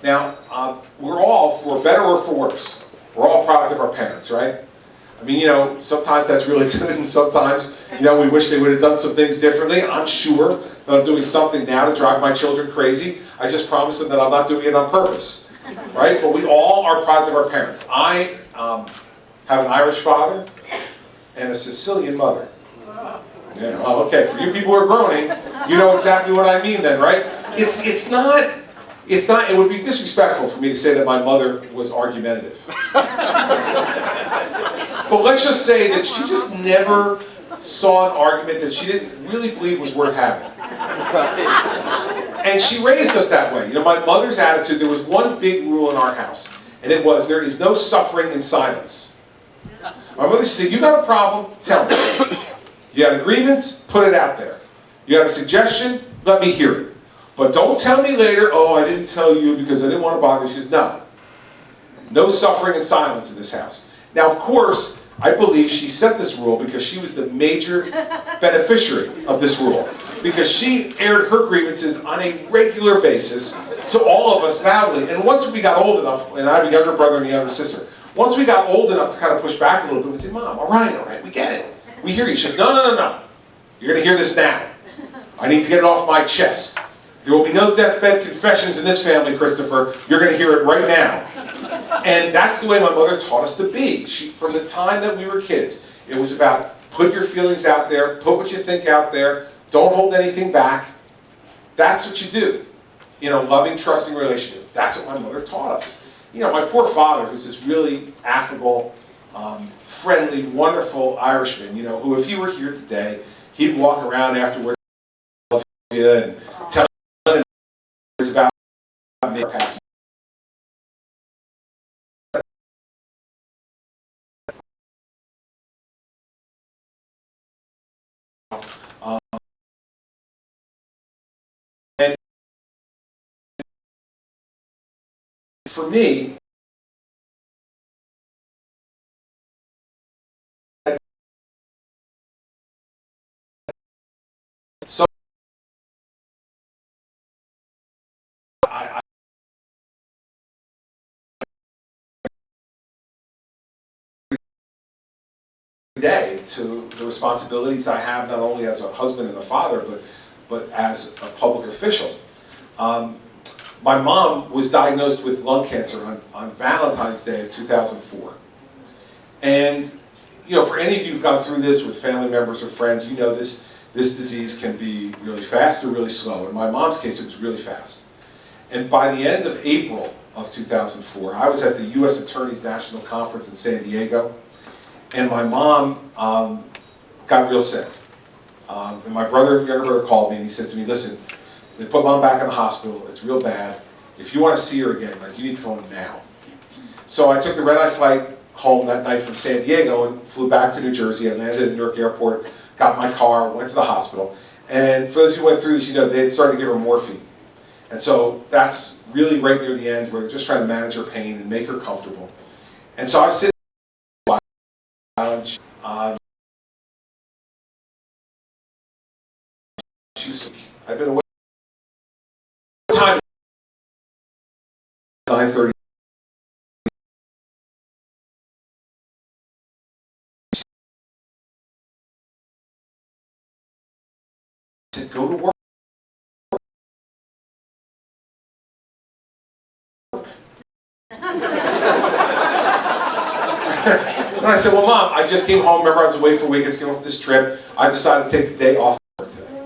Now, we're all, for better or for worse, we're all a product of our parents, right? I mean, you know, sometimes that's really good, and sometimes, you know, we wish they would have done some things differently. I'm sure that I'm doing something now to drive my children crazy. I just promise them that I'm not doing it on purpose, right? But we all are a product of our parents. I have an Irish father and a Sicilian mother. Yeah, well, okay, for you people who are groaning, you know exactly what I mean then, right? It's not, it would be disrespectful for me to say that my mother was argumentative. But let's just say that she just never saw an argument that she didn't really believe was worth having. And she raised us that way. You know, my mother's attitude, there was one big rule in our house, and it was, there is no suffering in silence. My mother said, you got a problem, tell me. You had a grievance, put it out there. You had a suggestion, let me hear it. But don't tell me later, oh, I didn't tell you because I didn't want to bother you. She says, no. No suffering in silence in this house. Now, of course, I believe she set this rule because she was the major beneficiary of this rule. Because she aired her grievances on a regular basis to all of us loudly. And once we got old enough, and I have a younger brother and a younger sister, once we got old enough to kind of push back a little bit, we said, Mom, all right, we get it. We hear you. She said, no. You're going to hear this now. I need to get it off my chest. There will be no deathbed confessions in this family, Christopher. You're going to hear it right now. And that's the way my mother taught us to be. From the time that we were kids, it was about put your feelings out there, put what you think out there, don't hold anything back. That's what you do in a loving, trusting relationship. That's what my mother taught us. You know, my poor father, who's this really affable, friendly, wonderful Irishman, you know, who if he were here today, he'd walk around afterwards and tell him about me passing. And for me, so I day to the responsibilities I have not only as a husband and a father, but as a public official. My mom was diagnosed with lung cancer on Valentine's Day of 2004. And, you know, for any of you who've gone through this with family members or friends, you know this disease can be really fast or really slow. In my mom's case, it was really fast. And by the end of April of 2004, I was at the U.S. Attorney's National Conference in San Diego, and my mom got real sick. And my younger brother called me and he said to me, listen, they put Mom back in the hospital, it's real bad. If you want to see her again, like, you need to come now. So I took the red-eye flight home that night from San Diego and flew back to New Jersey. I landed at Newark Airport, got my car, went to the hospital. And for those who went through this, you know, they had started to give her morphine. And so that's really right near the end where they're just trying to manage her pain and make her comfortable. And so I was sitting she was sick. I'd been away. Time is 9:30. She said, go to work. And I said, well, Mom, I just came home. Remember, I was away for a week. I came home from this trip. I decided to take the day off today.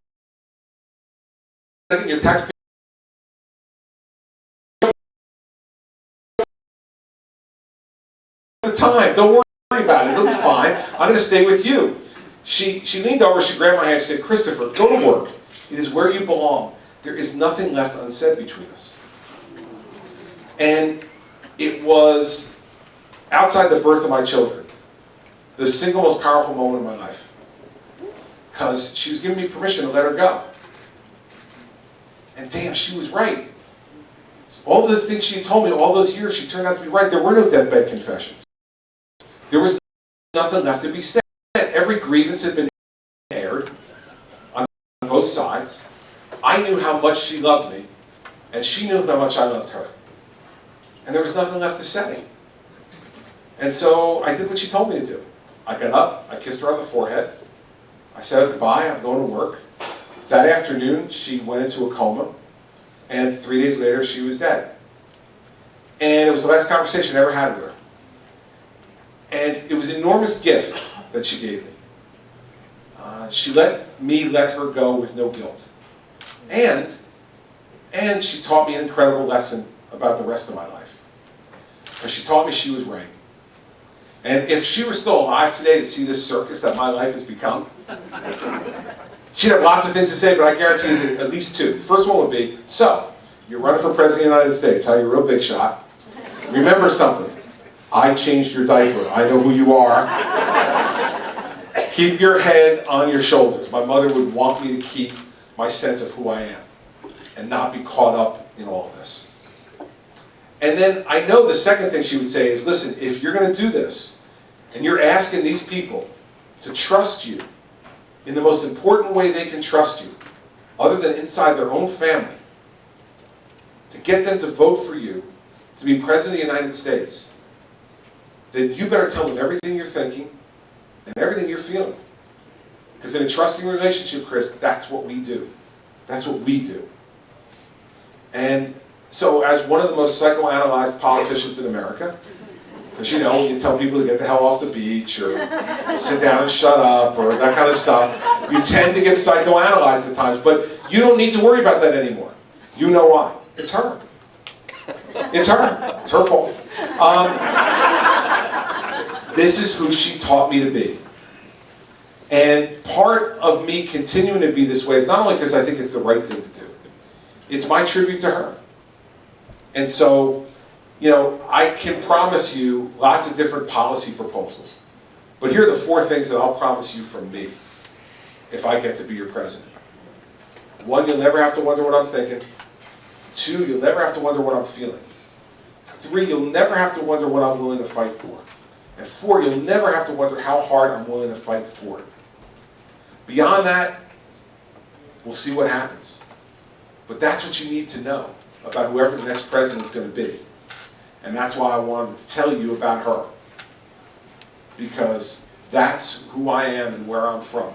Your tax the time. Don't worry about it. It'll be fine. I'm going to stay with you. She leaned over. She grabbed my hand. She said, Christopher, go to work. It is where you belong. There is nothing left unsaid between us. And it was outside the birth of my children, the single most powerful moment of my life. Because she was giving me permission to let her go. And damn, she was right. All the things she had told me all those years, she turned out to be right. There were no deathbed confessions. There was nothing left to be said. Every grievance had been aired on both sides. I knew how much she loved me, and she knew how much I loved her. And there was nothing left to say. And so I did what she told me to do. I got up, I kissed her on the forehead, I said goodbye, I'm going to work. That afternoon, she went into a coma, and 3 days later, she was dead. And it was the last conversation I ever had with her. And it was an enormous gift that she gave me. She let me let her go with no guilt. And she taught me an incredible lesson about the rest of my life. Because she taught me she was right. And if she were still alive today to see this circus that my life has become, she'd have lots of things to say, but I guarantee you that at least two. First one would be, so, you're running for President of the United States, how you're a real big shot. Remember something. I changed your diaper. I know who you are. Keep your head on your shoulders. My mother would want me to keep my sense of who I am and not be caught up in all of this. And then I know the second thing she would say is, listen, if you're going to do this, And you're asking these people to trust you in the most important way they can trust you, other than inside their own family, to get them to vote for you to be President of the United States, then you better tell them everything you're thinking and everything you're feeling. Because in a trusting relationship, Chris, that's what we do. That's what we do. And so as one of the most psychoanalyzed politicians in America, because you know, you tell people to get the hell off the beach or sit down and shut up or that kind of stuff, you tend to get psychoanalyzed at times, but you don't need to worry about that anymore. You know why? It's her. It's her. It's her fault. This is who she taught me to be. And part of me continuing to be this way is not only because I think it's the right thing to do, it's my tribute to her. And so, you know, I can promise you lots of different policy proposals. But here are the 4 things that I'll promise you from me if I get to be your president. 1, you'll never have to wonder what I'm thinking. 2, you'll never have to wonder what I'm feeling. 3, you'll never have to wonder what I'm willing to fight for. And 4, you'll never have to wonder how hard I'm willing to fight for it. Beyond that, we'll see what happens. But that's what you need to know about whoever the next president is going to be. And that's why I wanted to tell you about her. Because that's who I am and where I'm from.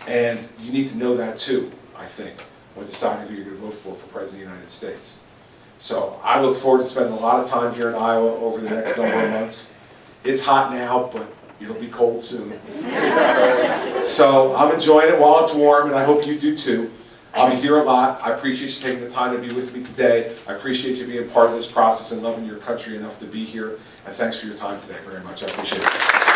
And you need to know that too, I think, when deciding who you're going to vote for President of the United States. So I look forward to spending a lot of time here in Iowa over the next number of months. It's hot now, but it'll be cold soon. So I'm enjoying it while it's warm, and I hope you do too. I'll be here a lot. I appreciate you taking the time to be with me today. I appreciate you being part of this process and loving your country enough to be here. And thanks for your time today very much. I appreciate it.